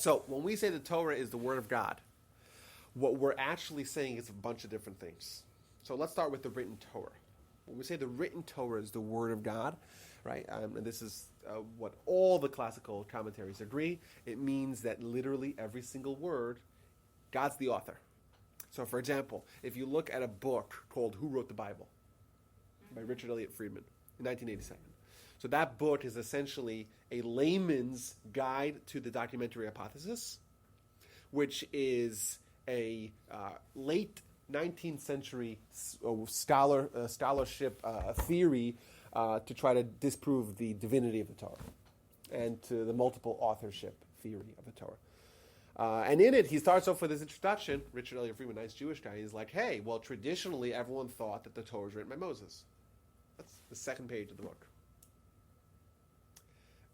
So when we say the Torah is the Word of God, what we're actually saying is a bunch of different things. So let's start with the written Torah. When we say the written Torah is the Word of God, right, and this is what all the classical commentaries agree, it means that literally every single word, God's the author. So, for example, if you look at a book called Who Wrote the Bible by Richard Elliott Friedman in 1987. So that book is essentially a layman's guide to the documentary hypothesis, which is a late 19th century scholarship theory to try to disprove the divinity of the Torah and to the multiple authorship theory of the Torah. And in it, he starts off with his introduction. Richard Elliott Friedman, nice Jewish guy. He's like, hey, well, traditionally, everyone thought that the Torah was written by Moses. That's the second page of the book.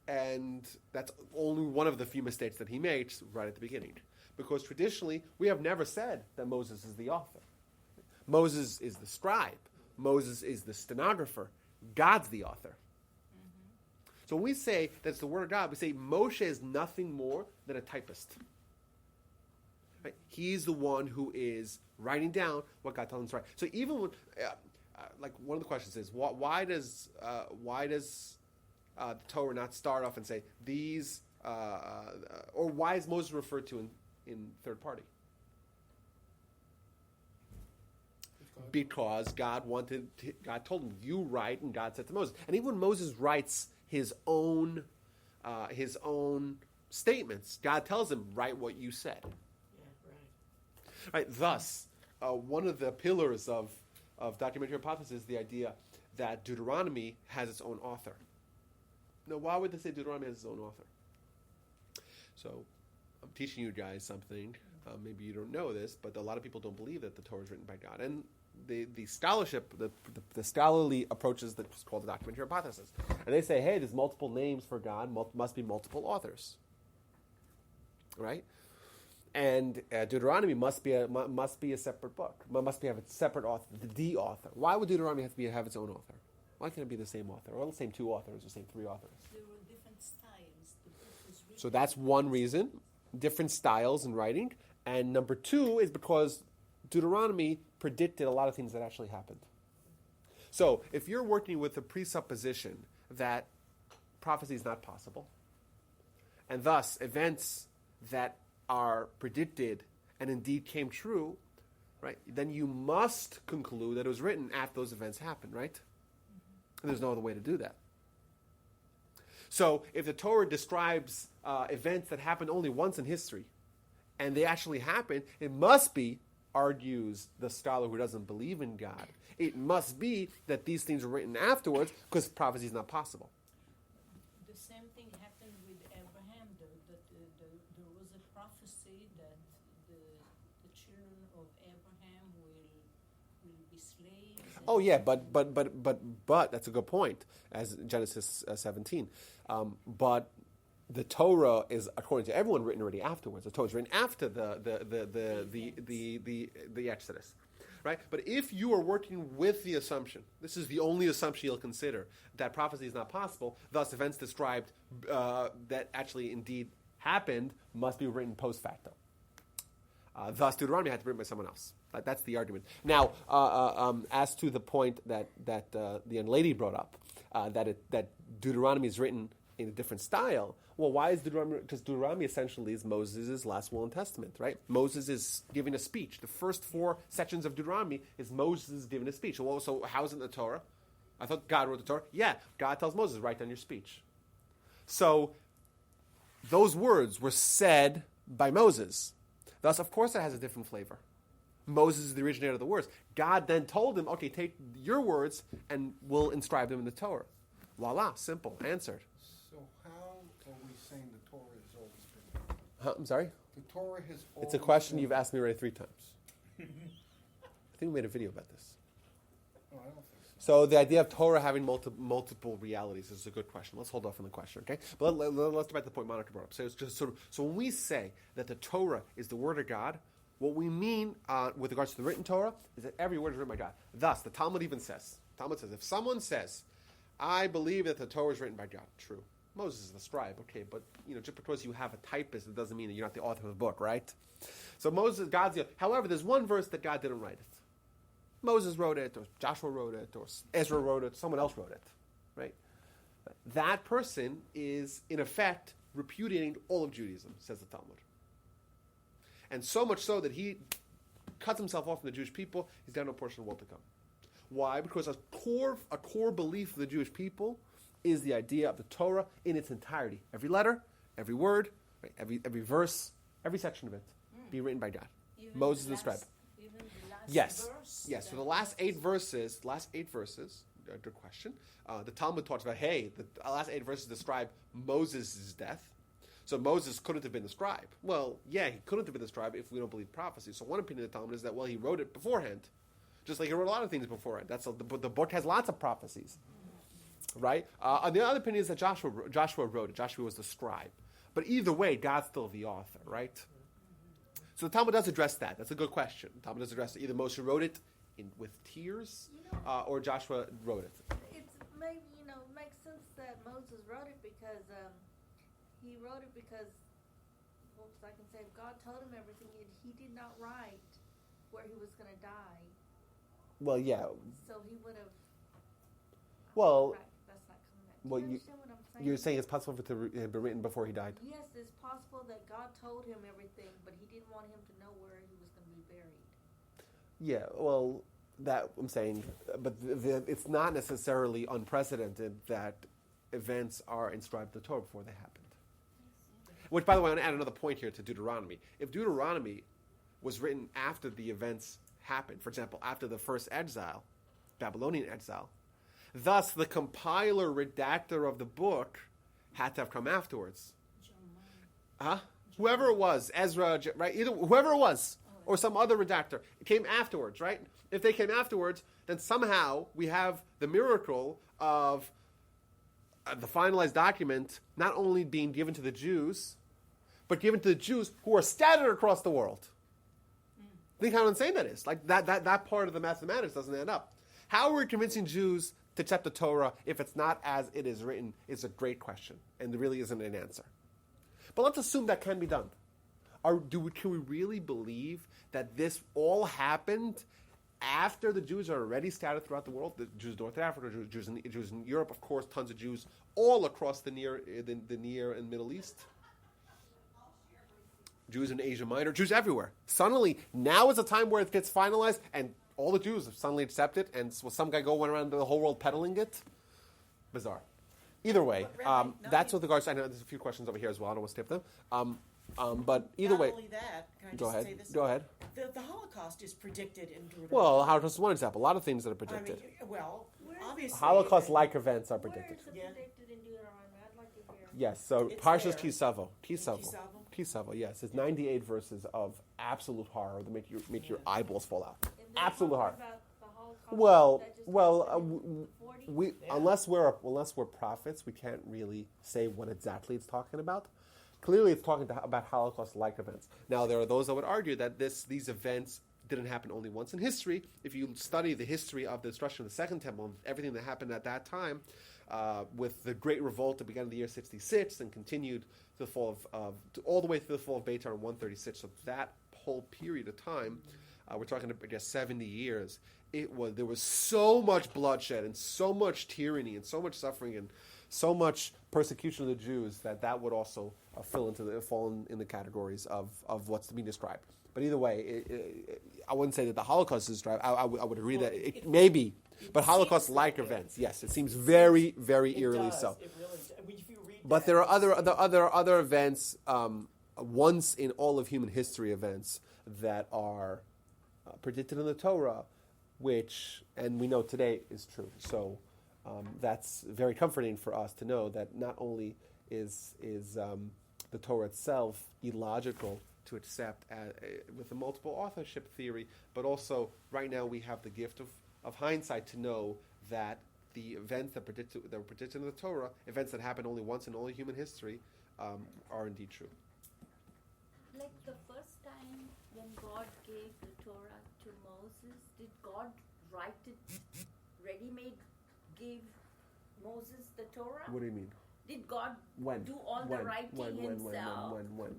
And that's only one of the few mistakes that he makes right at the beginning. Because traditionally, we have never said that Moses is the author. Moses is the scribe. Moses is the stenographer. God's the author. So when we say that's the Word of God, we say Moshe is nothing more than a typist. Right? He's the one who is writing down what God tells him to write. So even when, like one of the questions is, why does the Torah not start off and say these, or why is Moses referred to in third party? Because God told him, you write, and God said to Moses. And even when Moses writes his own statements, God tells him, write what you said. Yeah, right. Thus, one of the pillars of documentary hypothesis is the idea that Deuteronomy has its own author. Now, why would they say Deuteronomy has its own author? So, I'm teaching you guys something. Maybe you don't know this, but a lot of people don't believe that the Torah is written by God. And the scholarship, the scholarly approaches that's called the documentary hypothesis. And they say, hey, there's multiple names for God, must be multiple authors. Right? And Deuteronomy must be a separate book. Must have a separate author, the author. Why would Deuteronomy have its own author? Why can't it be the same author, or the same two authors, or the same three authors? There were different styles. The book was written. So that's one reason, different styles in writing. And number two is because Deuteronomy predicted a lot of things that actually happened. So if you're working with a presupposition that prophecy is not possible, and thus events that are predicted and indeed came true, right, then you must conclude that it was written after those events happened, right? And there's no other way to do that. So if the Torah describes events that happened only once in history, and they actually happened, it must be, argues the scholar who doesn't believe in God, it must be that these things were written afterwards because prophecy is not possible. The same thing happened with Abraham, though, that there was a prophecy that the children of Abraham will be slaves. Oh yeah, but that's a good point, as Genesis 17. But the Torah is, according to everyone, written already afterwards. The Torah is written after the Exodus, right? But if you are working with the assumption, this is the only assumption you'll consider, that prophecy is not possible, thus events described that actually indeed happened must be written post facto. Thus Deuteronomy had to be written by someone else. That's the argument. Now, as to the point that the young lady brought up, that Deuteronomy is written in a different style. Well, why is Deuteronomy? Because Deuteronomy essentially is Moses' last will and testament, right? Moses is giving a speech. The first 4 sections of Deuteronomy is Moses giving a speech. Well, so how's it in the Torah? I thought God wrote the Torah. Yeah, God tells Moses, write down your speech. So those words were said by Moses. Thus, of course, it has a different flavor. Moses is the originator of the words. God then told him, okay, take your words and we'll inscribe them in the Torah. Voila, simple, answered. So how are we saying the Torah has always been? I'm sorry? The Torah has always It's a question been. you've asked me already 3 times. I think we made a video about this. Oh, I don't think so. So the idea of Torah having multiple realities is a good question. Let's hold off on the question, okay? But let's get back to the point Monica brought up. So, it's just so when we say that the Torah is the Word of God, what we mean with regards to the written Torah is that every word is written by God. Thus, the Talmud even says, if someone says, I believe that the Torah is written by God, true. Moses is the scribe, okay, but just because you have a typist, it doesn't mean that you're not the author of the book, right? So Moses, God's the. However, there's one verse that God didn't write it. Moses wrote it, or Joshua wrote it, or Ezra wrote it, someone else wrote it, right? That person is, in effect, repudiating all of Judaism, says the Talmud. And so much so that he cuts himself off from the Jewish people, he's got no portion of the world to come. Why? Because a core belief of the Jewish people is the idea of the Torah in its entirety. Every letter, every word, right? every verse, every section of it, be written by God. Even Moses the scribe. Even the last Yes. verse Yes. So that the last eight verses, good question. The Talmud talks about, the last 8 verses describe Moses' death. So Moses couldn't have been the scribe. Well, yeah, he couldn't have been the scribe if we don't believe prophecy. So one opinion of the Talmud is that, he wrote it beforehand. Just like he wrote a lot of things beforehand. The book has lots of prophecies. Right? And the other opinion is that Joshua wrote it. Joshua was the scribe. But either way, God's still the author, right? So the Talmud does address that. That's a good question. The Talmud does address it. Either Moshe wrote it with tears, or Joshua wrote it. It's maybe, makes sense that Moses wrote it because he wrote it because, I can say, God told him everything, and he did not write where he was going to die. Well, yeah. So he would have. Well, Right, that's not coming back. well, Do you understand what I'm saying? You're saying it's possible for it to have been written before he died? Yes, it's possible that God told him everything, but he didn't want him to know where he was going to be buried. Yeah, well, that I'm saying, but it's not necessarily unprecedented that events are inscribed in the Torah before they happened. Which, by the way, I want to add another point here to Deuteronomy. If Deuteronomy was written after the events happened, for example, after the first exile, Babylonian exile, thus the compiler, redactor of the book had to have come afterwards. Whoever it was, Ezra, right? Either whoever it was, or some other redactor, it came afterwards, right? If they came afterwards, then somehow we have the miracle of the finalized document not only being given to the Jews, but given to the Jews who are scattered across the world. Think how insane that is. Like that part of the mathematics doesn't add up. How are we convincing Jews to accept the Torah if it's not as it is written is a great question, and there really isn't an answer. But let's assume that can be done. Can we really believe that this all happened after the Jews are already scattered throughout the world? The Jews in North Africa, Jews in Europe, of course, tons of Jews all across the Near and Middle East. Jews in Asia Minor, Jews everywhere. Suddenly, now is a time where it gets finalized, and all the Jews have suddenly accepted, and will some guy go around the whole world peddling it? Bizarre. Either way, that's with regards. I know there's a few questions over here as well. I don't want to skip them. But either way, Not only that, can I go just ahead. say this? Go ahead. The Holocaust is predicted in Deuteronomy. Well, Holocaust is one example. A lot of things that are I mean, predicted. obviously. Holocaust-like events are Where predicted. is it Yeah. predicted in Deuteronomy? I'd like to hear. Yes. So It's Parshas there. Kisavo. Kisavo. Yes, it's 98 verses of absolute horror that make your eyeballs fall out. And there's Absolute something horror. about the Holocaust Well, that just well, happened in the 40s? we unless we're prophets, we can't really say what exactly it's talking about. Clearly, it's talking about Holocaust-like events. Now, there are those that would argue that these events didn't happen only once in history. If you study the history of the destruction of the Second Temple and everything that happened at that time, with the Great Revolt that began in the year 66 and continued to the fall all the way through the fall of Beitar in 136. So that whole period of time, we're talking, I guess, 70 years. There was so much bloodshed and so much tyranny and so much suffering and so much persecution of the Jews that would also fall in the categories of what's to be described. But either way, I wouldn't say that the Holocaust is described. I would agree that it may be, but Holocaust-like events, yes, it seems very, very eerily so. It really does. I mean, if you read But that, there are other events, once in all of human history events that are predicted in the Torah, which, and we know today is true. So that's very comforting for us to know that not only is the Torah itself illogical to accept with the multiple authorship theory, but also right now we have the gift of hindsight to know that the events that were predicted in the Torah, events that happen only once in all human history, are indeed true. Like the first time when God gave the Torah to Moses, did God write it ready-made, give Moses the Torah? What do you mean? Did God When? do all the writing himself? When?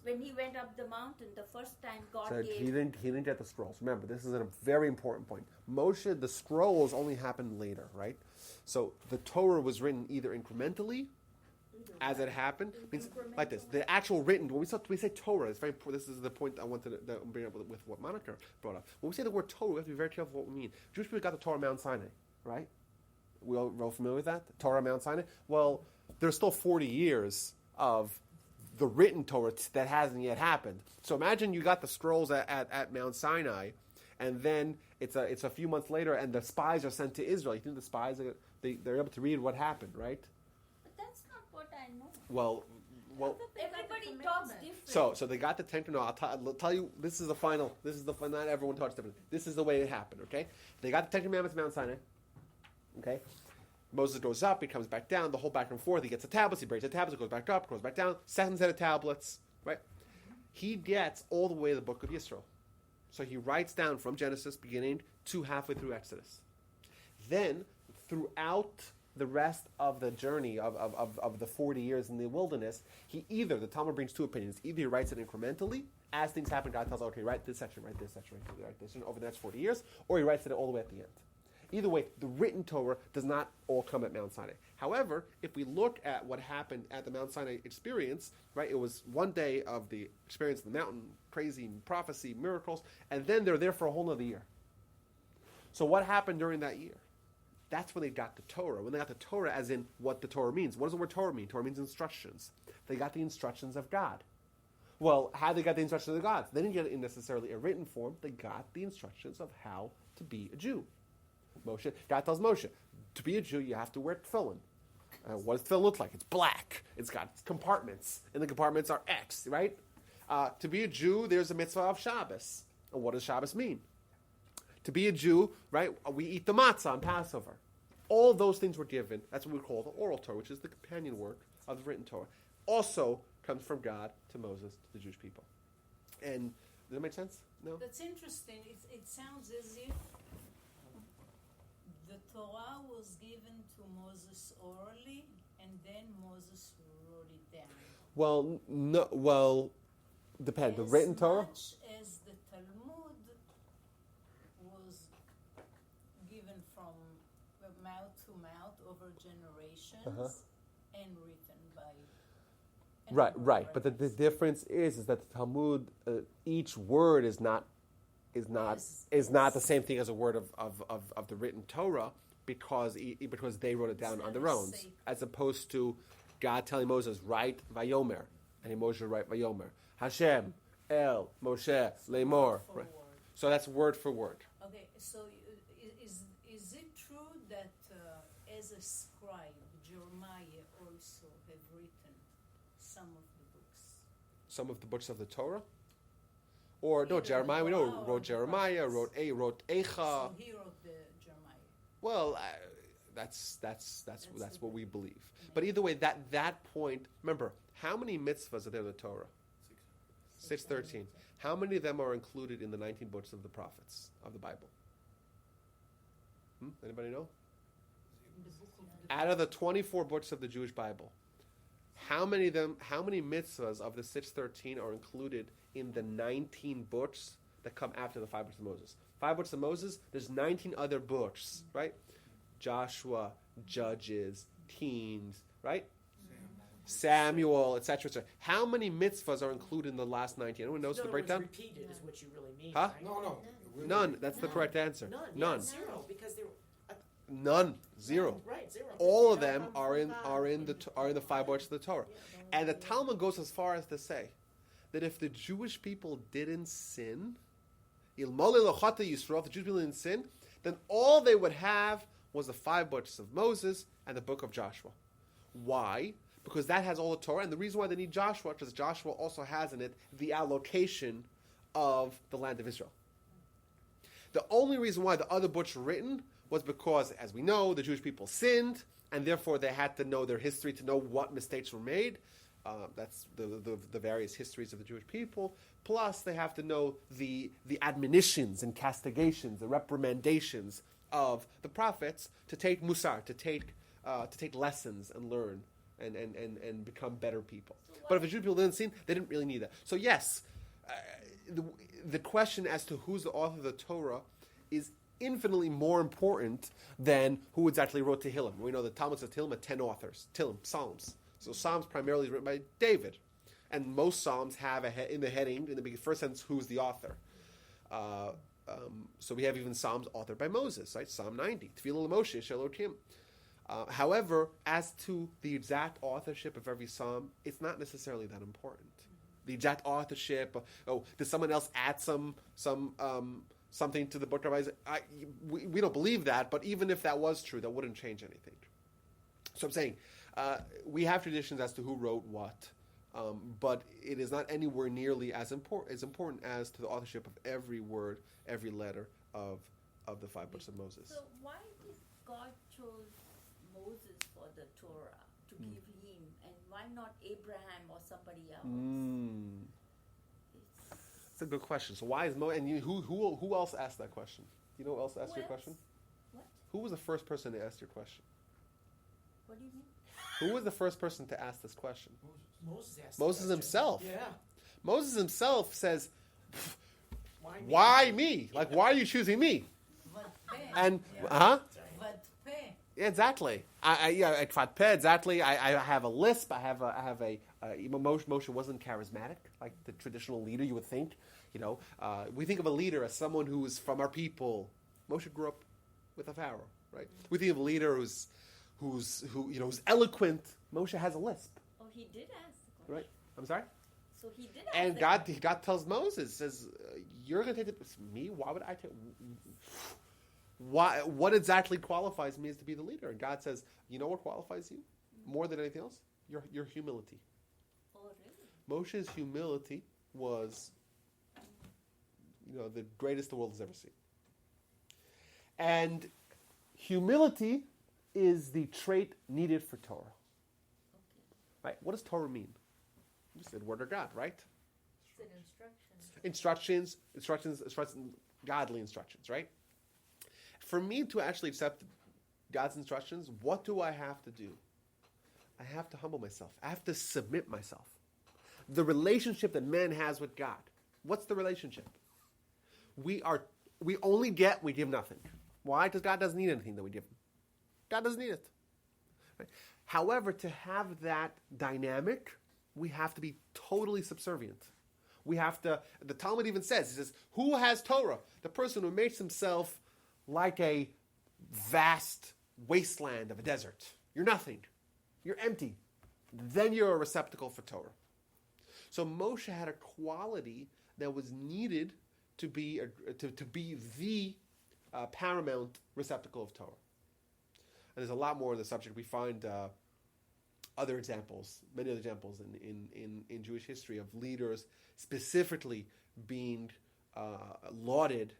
When he went up the mountain the first time, God So gave. he didn't get the scrolls. Remember, this is a very important point. Moshe, the scrolls only happened later, right? So the Torah was written either incrementally, as it happened, means like this. The actual written, when we say Torah, it's very important. This is the point I wanted to bring up with what Monica brought up. When we say the word Torah, we have to be very careful what we mean. Jewish people got the Torah on Mount Sinai, right? We're all familiar with that? Torah Mount Sinai? Well, there's still 40 years of the written Torah that hasn't yet happened. So imagine you got the scrolls at Mount Sinai, and then it's a few months later, and the spies are sent to Israel. You think the spies they're able to read what happened, right? But that's not what I know. Well, Everybody talks different. so they got the Ten Commandments. I'll tell you. This is the final. Not everyone talks different. This is the way it happened. Okay, they got the Ten Commandments at Mount Sinai. Okay, Moses goes up, he comes back down, the whole back and forth. He gets the tablets, he breaks the tablets, goes back up, goes back down. Second set of tablets. Right, he gets all the way to the book of Yisro. So he writes down from Genesis, beginning to halfway through Exodus. Then throughout the rest of the journey of the 40 years in the wilderness, the Talmud brings two opinions. Either he writes it incrementally, as things happen, God tells, okay, write this section, write this section, write this section over the next 40 years, or he writes it all the way at the end. Either way, the written Torah does not all come at Mount Sinai. However, if we look at what happened at the Mount Sinai experience, right, it was one day of the experience of the mountain, crazy prophecy, miracles, and then they're there for a whole other year. So what happened during that year? That's when they got the Torah. When they got the Torah, as in what the Torah means. What does the word Torah mean? Torah means instructions. They got the instructions of God. Well, how they got the instructions of God? They didn't get it in necessarily a written form. They got the instructions of how to be a Jew. God tells Moshe, to be a Jew, you have to wear tefillin. What does tefillin look like? It's black. It's got compartments. And the compartments are X, right? To be a Jew, there's a mitzvah of Shabbos. And what does Shabbos mean? To be a Jew, right, we eat the matzah on Passover. All those things were given. That's what we call the oral Torah, which is the companion work of the written Torah. Also comes from God to Moses, to the Jewish people. And does that make sense? No? That's interesting. It sounds as if the Torah was given to Moses orally, and then Moses wrote it down. Well, no. Well, depends. The written Torah. As much as the Talmud was given from mouth to mouth over generations and written by. Right. But the difference is that the Talmud, each word is not the same thing as a word of the written Torah because they wrote it down on their own, as opposed to God telling Moses, write Vayomer, and Moshe write Vayomer. Hashem, El, Moshe, Lemor. Right. So that's word for word. Okay, so is it true that as a scribe, Jeremiah also have written some of the books? Some of the books of the Torah? Or no, Either Jeremiah. We know Torah or wrote the Jeremiah, prophets. wrote Eicha. So he wrote the Jeremiah. Well, that's what we believe. But either way, that point. Remember, how many mitzvahs are there in the Torah? 613. How many of them are included in the 19 books of the prophets of the Bible? Anybody know? In the book of the Out of the 24 books of the Jewish Bible, how many mitzvahs of the 613 are included in the 19 books that come after the 5 books of Moses? 5 books of Moses, there's 19 other books, right? Joshua, Judges, Kings, right? Samuel, etc., etc. How many mitzvahs are included in the last 19? Anyone knows In the other breakdown? words, repeated is what you really mean, Huh? right? No. None. That's the correct answer. None. Yeah, zero, because there None. Zero. Right, zero. All of them are in the 5 books of the Torah. And the Talmud goes as far as to say that if the Jewish people didn't sin, if the Jewish people didn't sin, then all they would have was the 5 books of Moses and the book of Joshua. Why? Because that has all the Torah, and the reason why they need Joshua, because Joshua also has in it the allocation of the land of Israel. The only reason why the other books were written was because, as we know, the Jewish people sinned, and therefore they had to know their history to know what mistakes were made. That's the various histories of the Jewish people. Plus, they have to know the admonitions and castigations, the reprimandations of the prophets to take musar, to take lessons and learn and become better people. But if the Jewish people didn't sin, they didn't really need that. So yes, the question as to who's the author of the Torah is infinitely more important than who exactly wrote Tehillim. We know the Talmud says Tehillim had 10 authors. Tehillim, Psalms. So Psalms primarily is written by David. And most Psalms have in the heading, in the first sentence, who's the author. So we have even Psalms authored by Moses, right? Psalm 90. Tefillah Moshe, Shelokim. However, as to the exact authorship of every Psalm, it's not necessarily that important. The exact authorship, did someone else add something to the book of Isaiah? We don't believe that, but even if that was true, that wouldn't change anything. So I'm saying, we have traditions as to who wrote what, but it is not anywhere nearly as important as to the authorship of every word, every letter of the 5 books of Moses. So why did God chose Moses for the Torah to give him, and why not Abraham or somebody else? That's a good question. So why is who else asked that question? You know who else asked your question? What? Who was the first person to ask your question? What do you mean? Who was the first person to ask this question? Moses asked Moses the question. himself. Yeah. Moses himself says, Why me? "Why me? Like, why are you choosing me?" And Yeah, exactly. Exactly. I have a lisp. I have a Moshe wasn't charismatic like the traditional leader you would think. We think of a leader as someone who is from our people. Moshe grew up with a pharaoh, right? We think of a leader who's eloquent. Moshe has a lisp, Oh, he did ask the question. right? I'm sorry. So he did ask And the God question. tells Moses, says, "You're going to take me. Why would I take? Why? What exactly qualifies me as to be the leader?" And God says, "You know what qualifies you more than anything else? Your humility." Oh, really? Moshe's humility was, the greatest the world has ever seen. And humility is the trait needed for Torah. Okay. Right? What does Torah mean? You said word of God, right? It's an instruction. Godly instructions, right? For me to actually accept God's instructions, what do I have to do? I have to humble myself. I have to submit myself. The relationship that man has with God. What's the relationship? We only get, we give nothing. Why? Because God doesn't need anything that we give him. God doesn't need it. Right? However, to have that dynamic, we have to be totally subservient. We have to, the Talmud even says, who has Torah? The person who makes himself like a vast wasteland of a desert. You're nothing. You're empty. Then you're a receptacle for Torah. So Moshe had a quality that was needed to be the paramount receptacle of Torah. And there's a lot more on the subject. We find other examples, many other examples in Jewish history of leaders specifically being lauded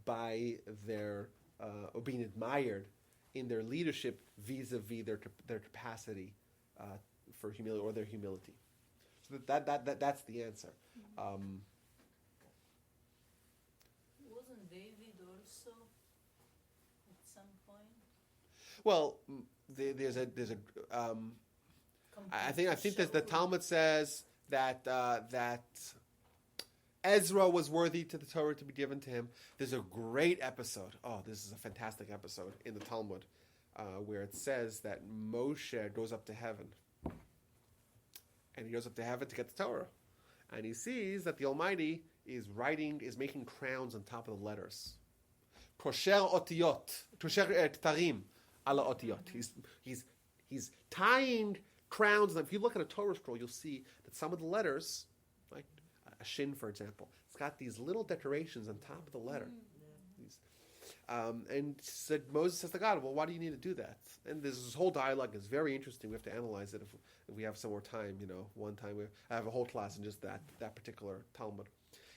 by their, or being admired in their leadership vis-a-vis their capacity for humility or their humility. So that's the answer. Wasn't David also at some point? Well, there's a I think that the Talmud says that Ezra was worthy to the Torah to be given to him. There's a great episode. Oh, this is a fantastic episode in the Talmud where it says that Moshe goes up to heaven. And he goes up to heaven to get the Torah. And he sees that the Almighty is making crowns on top of the letters. Kosher otiyot, kosher ktarim ala otiyot. He's tying crowns. And if you look at a Torah scroll, you'll see that some of the letters, like a shin, for example, it's got these little decorations on top of the letter. And Moses says to God, "Well, why do you need to do that?" And there's this whole dialogue. It's very interesting. We have to analyze it if we have some more time. One time I have a whole class in just that particular Talmud.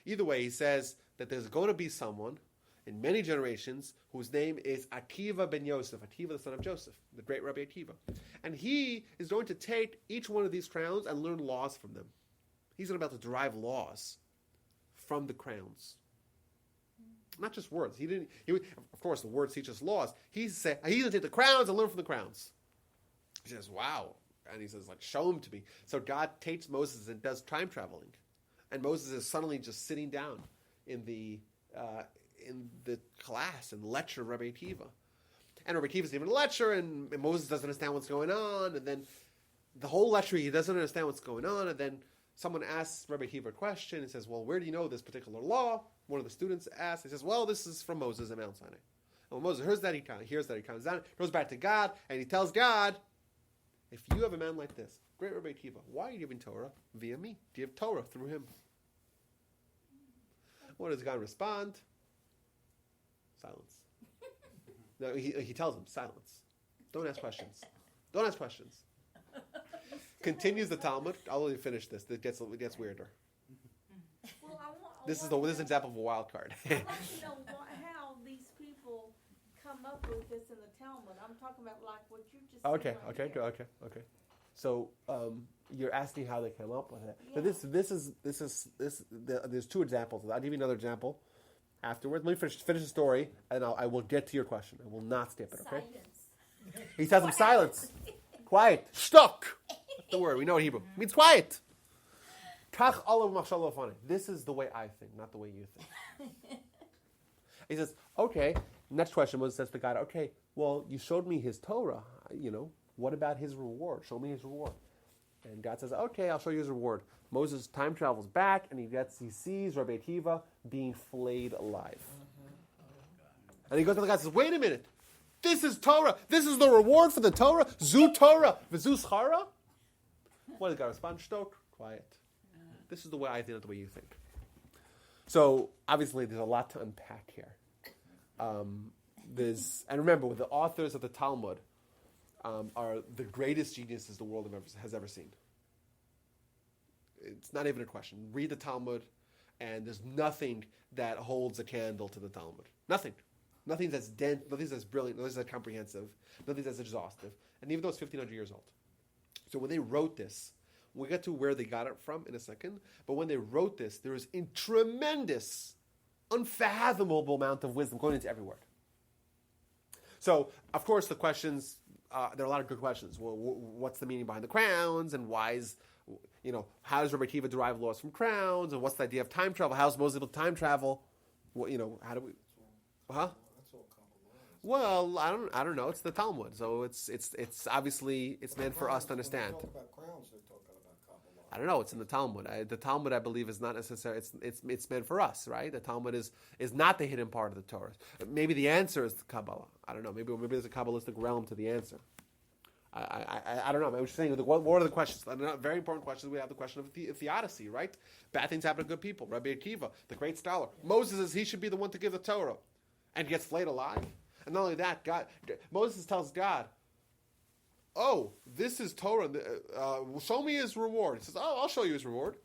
Either way, he says that there's going to be someone in many generations whose name is Akiva ben Yosef, Akiva the son of Joseph, the great Rabbi Akiva. And he is going to take each one of these crowns and learn laws from them. He's about to derive laws from the crowns. Not just words. Of course, the words teach us laws. He's going to take the crowns and learn from the crowns. He says, wow. And he says, like, show him to me. So God takes Moses and does time traveling. And Moses is suddenly just sitting down in the class and lecture of Rabbi Akiva. And Rabbi Akiva's giving a lecture, and Moses doesn't understand what's going on. And then the whole lecture, he doesn't understand what's going on. And then someone asks Rabbi Akiva a question. He says, well, where do you know this particular law? One of the students asks. He says, well, this is from Moses at Mount Sinai. And when Moses hears that, he comes down, goes back to God, and he tells God, if you have a man like this, great Rabbi Akiva, why are you giving Torah via me? Give Torah through him. What does God respond? Silence. No, he tells him, silence. Don't ask questions. Don't ask questions. Continues the Talmud. I'll let you finish this. It gets weirder. Well, This is an example of a wild card. I'd like to know how these people come up with this in the Talmud. I'm talking about like what you just said. Okay. So you're asking how they came up with it. Yeah. So there's two examples. I'll give you another example afterwards. Let me finish the story, and I will get to your question. I will not skip it. Okay. Silence. He tells him silence, quiet, stuck. That's the word. We know in Hebrew. It means quiet. This is the way I think, not the way you think. He says, okay. Next question was, says to God, okay, well, you showed me his Torah. What about his reward? Show me his reward. And God says, okay, I'll show you his reward. Moses time travels back, and he sees Rabbi Akiva being flayed alive. And he goes to the God and says, wait a minute. This is Torah. This is the reward for the Torah. Zu Torah. V'zu schara. What does God respond? Shtok. Quiet. This is the way I think, not the way you think. So, obviously, there's a lot to unpack here. And remember, with the authors of the Talmud are the greatest geniuses the world has ever seen. It's not even a question. Read the Talmud, and there's nothing that holds a candle to the Talmud. Nothing. Nothing that's dense, nothing that's brilliant, nothing that's comprehensive, nothing that's exhaustive. And even though it's 1,500 years old. So when they wrote this, we'll get to where they got it from in a second, but when they wrote this, there was a tremendous, unfathomable amount of wisdom going into every word. So, of course, the questions, there are a lot of good questions. Well, what's the meaning behind the crowns, and why is, how does Rabbi Akiva derive laws from crowns, and what's the idea of time travel? How is Moses able to time travel? Well, how do we, huh? Well, I don't know. It's the Talmud, so it's obviously it's meant for us to understand. I don't know. It's in the Talmud. The Talmud, I believe, is not necessary. It's meant for us, right? The Talmud is not the hidden part of the Torah. Maybe the answer is the Kabbalah. I don't know. Maybe there's a Kabbalistic realm to the answer. I don't know. I'm just saying. What are the questions? Very important questions. We have the question of theodicy, right? Bad things happen to good people. Rabbi Akiva, the great scholar. Moses says he should be the one to give the Torah, and gets flayed alive. And not only that, Moses tells God, oh, this is Torah. Show me his reward. He says, oh, I'll show you his reward.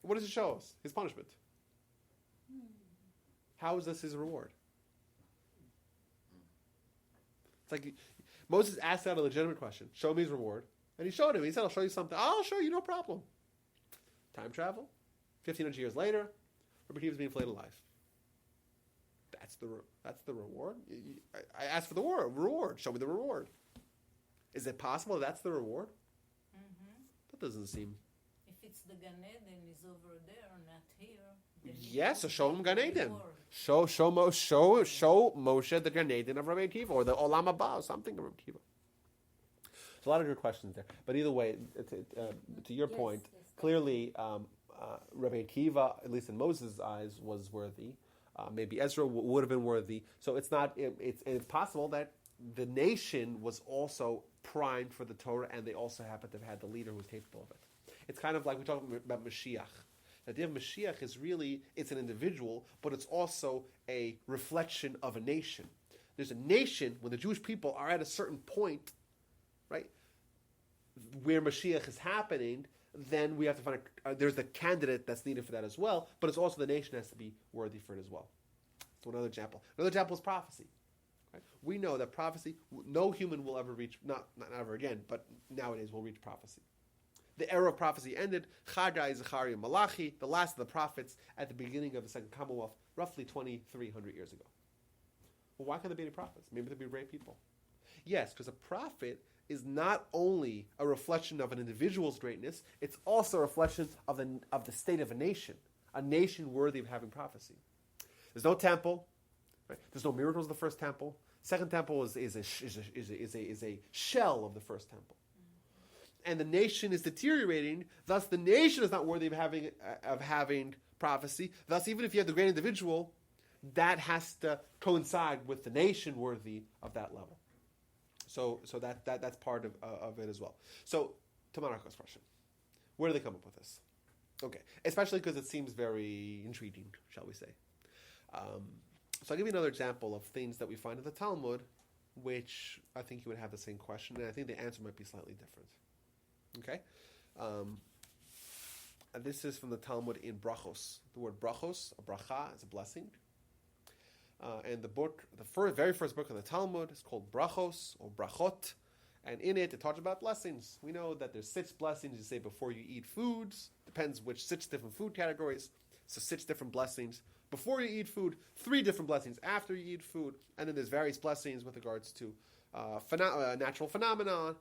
What does it show us? His punishment. How is this his reward? It's like Moses asked out a legitimate question. Show me his reward. And he showed him. He said, I'll show you something. I'll show you, no problem. Time travel. 1,500 years later, Rabbi Akiva is being flayed alive. That's the reward. I asked for the reward. Show me the reward. Is it possible that's the reward? Mm-hmm. That doesn't seem. If it's the Gan Eden is over there, not here. Yes, so show him Gan Eden. Reward. Show Moshe the Gan Eden of Rabbi Akiva, or the Olam Haba, or something of Rabbi Akiva. There's a lot of good questions there. But either way, to your point, clearly Rabbi Akiva, at least in Moses' eyes, was worthy. Maybe Ezra would have been worthy. So it's not. It's possible that the nation was also primed for the Torah, and they also happened to have had the leader who was capable of it. It's kind of like we talk about Mashiach. The idea of Mashiach is really, it's an individual, but it's also a reflection of a nation. There's a nation, when the Jewish people are at a certain point, right, where Mashiach is happening, then we have to find there's the candidate that's needed for that as well, but it's also the nation has to be worthy for it as well. So another example. Another example is prophecy. Right? We know that prophecy, no human will ever reach, not ever again, but nowadays will reach prophecy. The era of prophecy ended. Chagai, Zechariah, Malachi, the last of the prophets, at the beginning of the Second Commonwealth, roughly 2,300 years ago. Well, why can't there be any prophets? Maybe there be great people. Yes, because a prophet is not only a reflection of an individual's greatness, it's also a reflection of the state of a nation worthy of having prophecy. There's no temple. Right? There's no miracles in the first temple. Second temple is a shell of the first temple. And the nation is deteriorating. Thus, the nation is not worthy of having prophecy. Thus, even if you have the great individual, that has to coincide with the nation worthy of that level. So that's part of it as well. So, to Marco's question, where do they come up with this? Okay, especially because it seems very intriguing, shall we say. So I'll give you another example of things that we find in the Talmud, which I think you would have the same question, and I think the answer might be slightly different. Okay? And this is from the Talmud in Brachos. The word Brachos, a bracha, is a blessing. And the book, very first book of the Talmud is called Brachos, or Brachot, and in it talks about blessings. We know that there's 6 blessings you say before you eat foods. Depends which 6 different food categories. So 6 different blessings before you eat food, 3 different blessings after you eat food, and then there's various blessings with regards to natural phenomenon.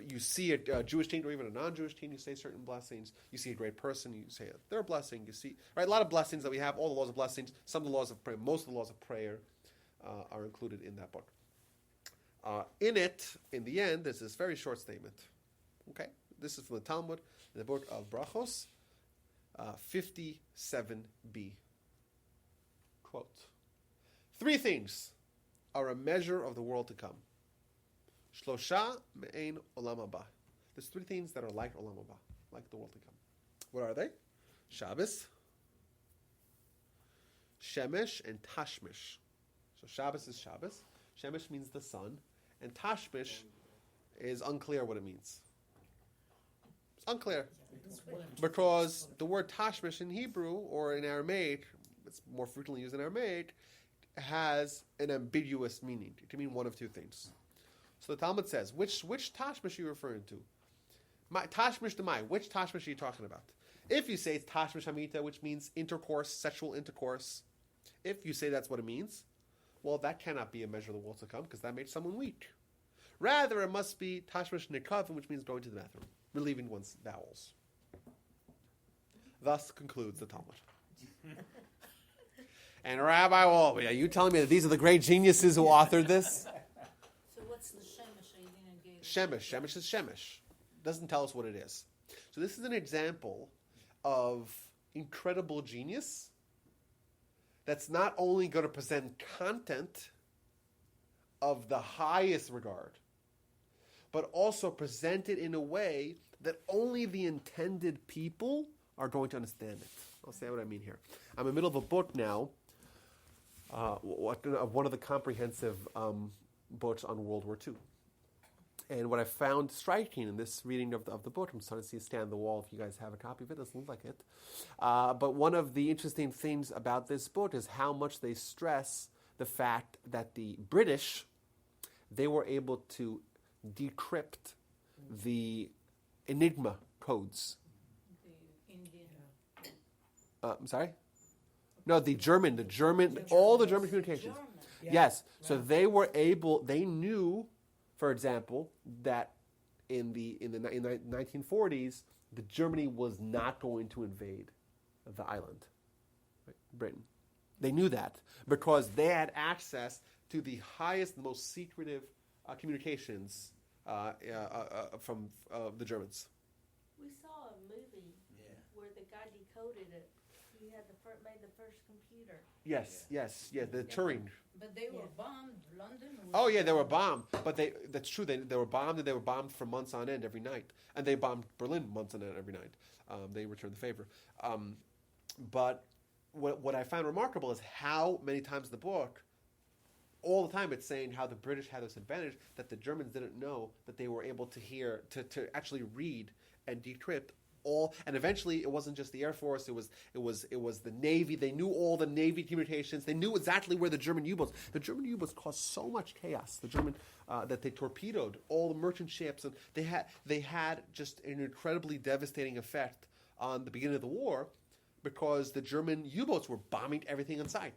You see a Jewish teen or even a non-Jewish teen, you say certain blessings. You see a great person, you say their blessing. You see, right, a lot of blessings that we have, all the laws of blessings, some of the laws of prayer, most of the laws of prayer are included in that book. In it, in the end, there's this very short statement. Okay, this is from the Talmud, in the book of Brachos, 57b. Quote, 3 things are a measure of the world to come. Shlosha me'ein olam haba. There's 3 things that are like olam haba, like the world to come. What are they? Shabbos, Shemesh, and Tashmish. So Shabbos is Shabbos. Shemesh means the sun, and Tashmish is unclear what it means. It's unclear because the word Tashmish in Hebrew or in Aramaic, it's more frequently used in Aramaic, has an ambiguous meaning. It can mean one of 2 things. So the Talmud says, which Tashmish are you referring to? Tashmish Demai, which Tashmish are you talking about? If you say it's Tashmish Hamita, which means intercourse, sexual intercourse, if you say that's what it means, well, that cannot be a measure of the world to come because that makes someone weak. Rather, it must be Tashmish Nikavim, which means going to the bathroom, relieving one's bowels. Thus concludes the Talmud. And Rabbi Wolbe, are you telling me that these are the great geniuses who authored this? So what's the Shemesh I didn't get? Shemesh is Shemesh. Doesn't tell us what it is. So this is an example of incredible genius that's not only going to present content of the highest regard, but also present it in a way that only the intended people are going to understand it. I'll say what I mean here. I'm in the middle of a book now, one of the comprehensive books on World War II. And what I found striking in this reading of the book, I'm starting to see it stand on the wall if you guys have a copy of it, it doesn't look like it. But one of the interesting things about this book is how much they stress the fact that the British, they were able to decrypt the Enigma codes. The Indian. I'm sorry? No, the German, all the German communications. German. Yes. So they knew, for example, that in the 1940s, Germany was not going to invade the island, right? Britain. They knew that because they had access to the highest, most secretive communications from the Germans. We saw a movie where the guy decoded it. He had made the first computer. Yes, the Turing. But they were bombed. London was Oh yeah, they were bombed. But that's true. They were bombed, and they were bombed for months on end every night. And they bombed Berlin months on end every night. They returned the favor. But what I found remarkable is how many times in the book, all the time it's saying how the British had this advantage that the Germans didn't know that they were able to hear, to actually read and decrypt all. And eventually, it wasn't just the Air Force; it was the Navy. They knew all the Navy communications. They knew exactly where the German U-boats. The German U-boats caused so much chaos. The German that they torpedoed all the merchant ships, and they had just an incredibly devastating effect on the beginning of the war. Because the German U-boats were bombing everything in sight.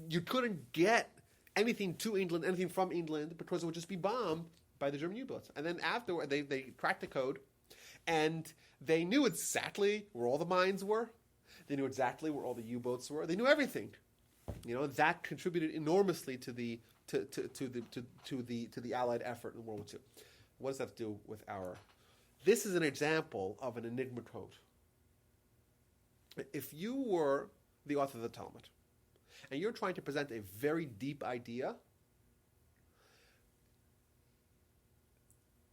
You couldn't get anything to England, anything from England, because it would just be bombed by the German U-boats. And then afterward, they cracked the code, and they knew exactly where all the mines were. They knew exactly where all the U-boats were. They knew everything. That contributed enormously to the Allied effort in World War II. What does that have to do with our? This is an example of an enigma code. If you were the author of the Talmud, and you're trying to present a very deep idea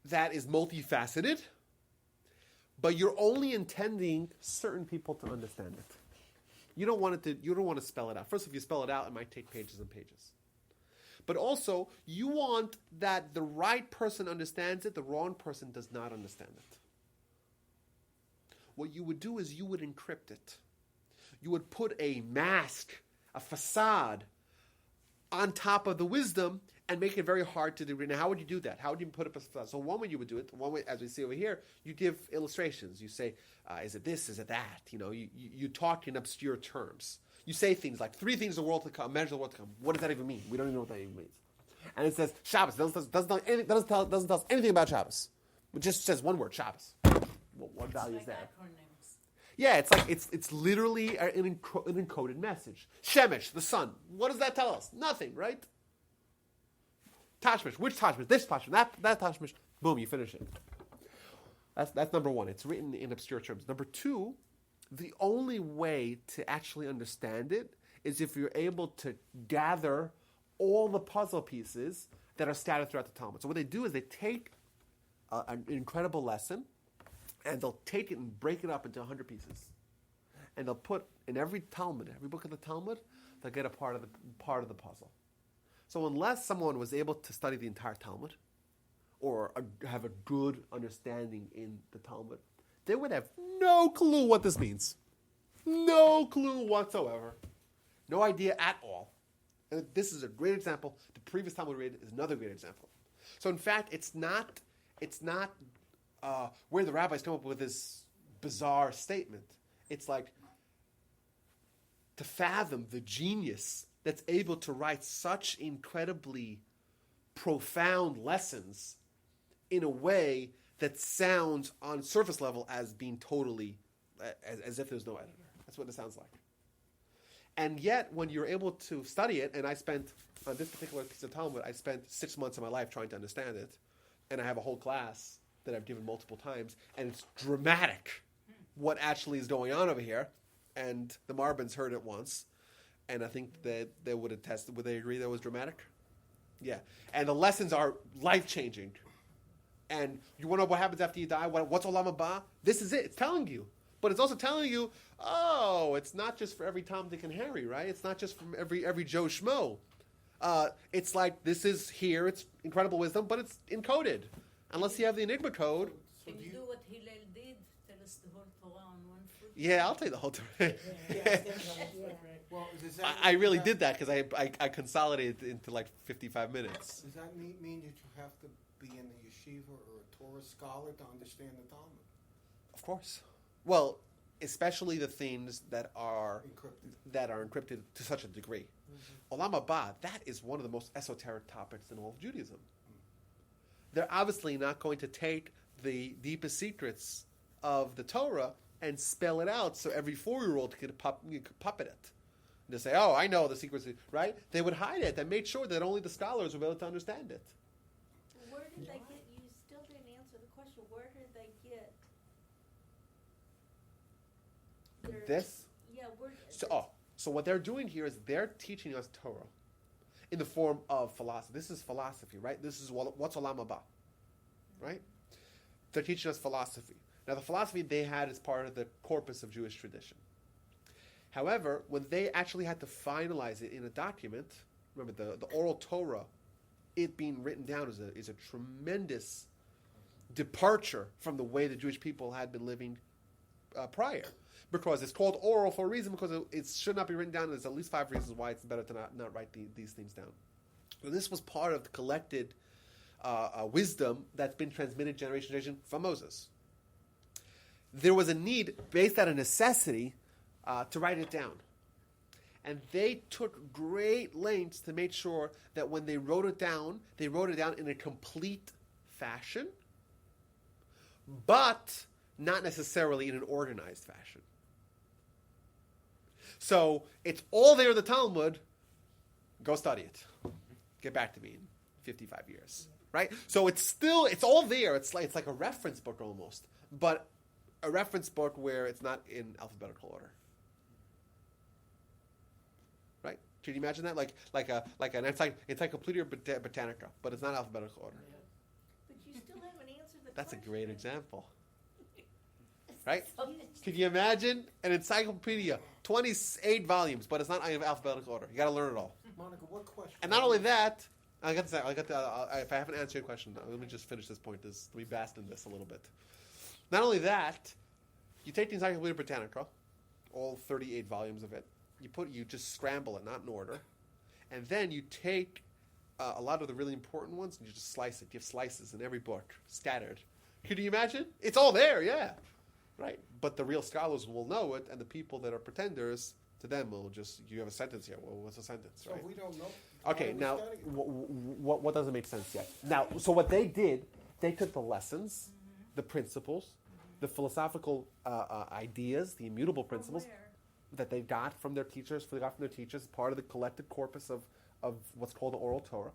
that is multifaceted, but you're only intending certain people to understand it. You don't want to spell it out. First, if you spell it out, it might take pages and pages. But also, you want that the right person understands it, the wrong person does not understand it. What you would do is you would encrypt it. You would put a mask, a facade, on top of the wisdom and make it very hard to read. Now, how would you do that? How would you put up a facade? So one way you would do it, one way, as we see over here, you give illustrations. You say, is it this, is it that? You talk in obscure terms. You say things like, 3 things the world to come, measure the world to come. What does that even mean? We don't even know what that even means. And it says, Shabbos. Doesn't tell us anything about Shabbos. It just says one word, Shabbos. What value is that? Acronyms. Yeah, it's literally an encoded message. Shemesh, the sun. What does that tell us? Nothing, right? Tashmish, which Tashmish? This Tashmish, that Tashmish. Boom, you finish it. That's number one. It's written in obscure terms. Number two, the only way to actually understand it is if you're able to gather all the puzzle pieces that are scattered throughout the Talmud. So what they do is they take an incredible lesson, and they'll take it and break it up into 100 pieces. And they'll put in every Talmud, every book of the Talmud, they'll get a part of the puzzle. So unless someone was able to study the entire Talmud, or have a good understanding in the Talmud, they would have no clue what this means. No clue whatsoever. No idea at all. And this is a great example. The previous Talmud read is another great example. So in fact, it's not where the rabbis come up with this bizarre statement. It's like to fathom the genius that's able to write such incredibly profound lessons in a way that sounds on surface level as being totally, as if there's no editor. That's what it sounds like. And yet, when you're able to study it, and I spent, on this particular piece of Talmud, I spent 6 months of my life trying to understand it, and I have a whole class that I've given multiple times, and it's dramatic what actually is going on over here. And the Marbins heard it once, and I think that they would attest. Would they agree that it was dramatic? Yeah. And the lessons are life-changing. And you want to know what happens after you die? What's Olam Haba? This is it. It's telling you. But it's also telling you, it's not just for every Tom, Dick, and Harry, right? It's not just from every Joe Schmo. It's like, this is here, it's incredible wisdom, but it's encoded. Unless you have the Enigma code. Can you do what Hillel did? Tell us the whole Torah on one foot? Yeah, I'll tell you the whole Torah. Well, does that I really did that because I consolidated it into like 55 minutes. Does that mean that you have to be in a yeshiva or a Torah scholar to understand the Talmud? Of course. Well, especially the things that are encrypted to such a degree. Mm-hmm. Olam Haba, that is one of the most esoteric topics in all of Judaism. They're obviously not going to take the deepest secrets of the Torah and spell it out so every 4-year-old could puppet it. And they say, I know the secrets, right? They would hide it and made sure that only the scholars would be able to understand it. Where did they get, you still didn't answer the question, where did they get This? Yeah, So what they're doing here is they're teaching us Torah in the form of philosophy. This is philosophy, right? This is what's Olam Haba, right? They're teaching us philosophy. Now, the philosophy they had is part of the corpus of Jewish tradition. However, when they actually had to finalize it in a document, remember the oral Torah, it being written down is a tremendous departure from the way the Jewish people had been living prior. Because it's called oral for a reason, because it should not be written down. There's at least 5 reasons why it's better to not write these things down. So this was part of the collected wisdom that's been transmitted generation to generation from Moses. There was a need, based on a necessity, to write it down. And they took great lengths to make sure that when they wrote it down in a complete fashion, but not necessarily in an organized fashion. So it's all there in the Talmud. Go study it. Get back to me in 55 years. Right? So it's all there. It's like a reference book almost. But a reference book where it's not in alphabetical order. Right? Can you imagine that? Like an Encyclopedia Britannica, but it's not alphabetical order. But you still haven't answered the That's a question. great example. Right? Could you imagine an encyclopedia, 28 volumes, but it's not in alphabetical order. You got to learn it all. Monica, what question? And not only that, if I haven't answered your question, let me just finish this point. Let me bask in this a little bit. Not only that, you take the Encyclopedia Britannica, all 38 volumes of it. You just scramble it, not in order, and then you take a lot of the really important ones and you just slice it. You have slices in every book, scattered. Could you imagine? It's all there, yeah. Right, but the real scholars will know it, and the people that are pretenders, to them, will just, you have a sentence here. Well, what's a sentence, So right? we don't know. Okay, Why are we now, studying? what doesn't make sense yet? Now, so what they did, they took the lessons, the principles, the philosophical ideas, the immutable principles Where? that they got from their teachers, part of the collected corpus of what's called the Oral Torah.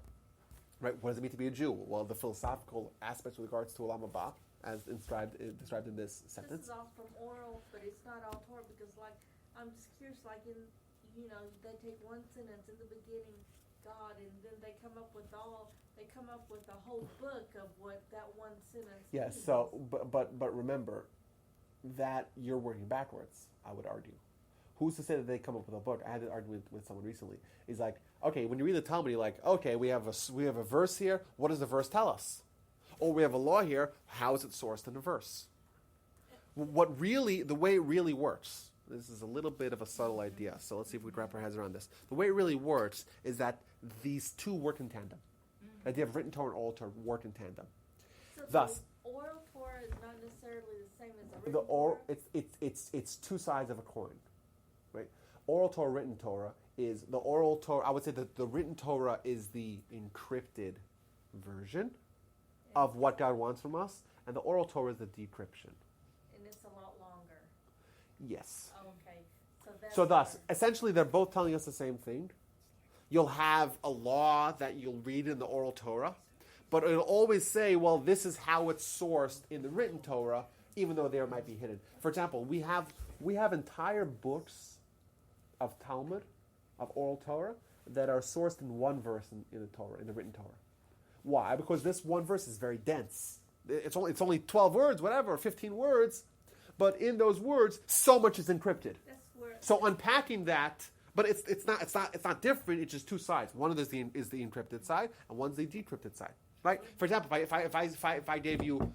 Right? What does it mean to be a Jew? Well, the philosophical aspects with regards to Olam Haba, as described in this This sentence. is all from oral, but it's not all Torah because, like, I'm just curious, like, they take one sentence in the beginning, God, and then they come up with a whole book of what that one sentence Yes. means. So, but remember that you're working backwards. I would argue. Who's to say that they come up with a book? I had an argument with someone recently. He's like, okay, when you read the Talmud, you're like, okay, we have a verse here. What does the verse tell us? Or we have a law here. How is it sourced in a verse? The way it really works. This is a little bit of a subtle idea. So let's see if we can wrap our heads around this. The way it really works is that these two work in tandem. The idea of written Torah and oral Torah work in tandem. So Thus, the oral Torah is not necessarily the same as a written the oral, Torah. it's two sides of a coin, right? Oral Torah, written Torah is the oral Torah. I would say that the written Torah is the encrypted version of what God wants from us, and the oral Torah is the decryption. And it's a lot longer. Yes. Okay. That's So thus, where- essentially, they're both telling us the same thing. You'll have a law that you'll read in the oral Torah, but it'll always say, well, this is how it's sourced in the written Torah, even though there might be hidden. For example, we have entire books of Talmud, of oral Torah, that are sourced in one verse in the Torah, in the written Torah. Why? Because this one verse is very dense. It's only 12 words, whatever, 15 words, but in those words, so much is encrypted. That's where. So unpacking that, but it's not different. It's just two sides. One of this is the encrypted side, and one's the decrypted side. Right? For example, if I gave you,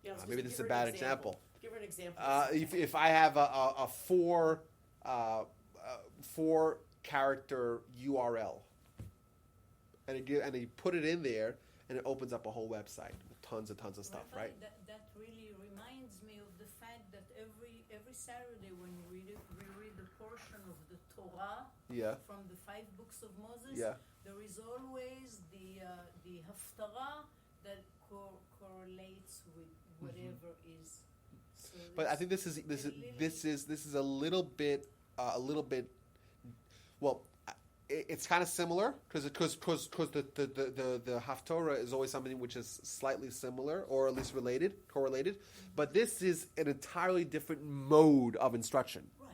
Yeah, I was maybe gonna this is give a her an bad example. Give her an example. If I have a four character URL, and you put it in there, and it opens up a whole website with tons and tons of stuff, Rabbi, right? That really reminds me of the fact that every Saturday when we read a portion of the Torah Yeah. from the 5 books of Moses, Yeah. there is always the haftarah that correlates with whatever is. So But I think this is a little bit well. It's kind of similar because the Haftorah is always something which is slightly similar or at least correlated. But this is an entirely different mode of instruction. right.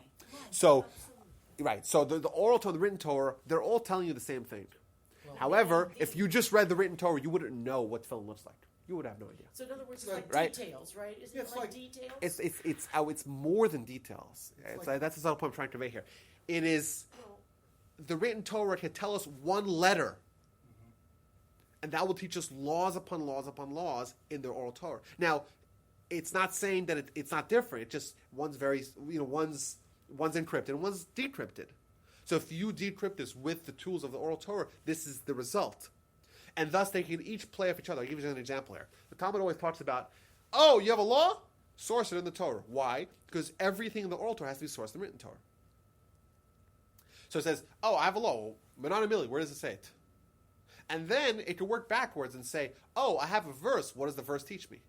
So, Absolutely. right. So the oral Torah, the written Torah, they're all telling you the same thing. However, if you just read the written Torah, you wouldn't know what film looks like. You would have no idea. So in other words, it's like Right. details, right? Isn't It's it like like- details? It's more than details. That's the subtle point I'm trying to convey here. It is. The written Torah can tell us one letter, and that will teach us laws upon laws upon laws in the oral Torah. Now, it's not saying that it's not different. It just one's one's encrypted and one's decrypted. So if you decrypt this with the tools of the oral Torah, this is the result, and thus they can each play off each other. I'll give you an example here. The Talmud always talks about, oh, you have a law, source it in the Torah. Why? Because everything in the oral Torah has to be sourced in the written Torah. So it says, oh, I have a law. Menon Amili, where does it say it? And then it could work backwards and say, oh, I have a verse. What does the verse teach me?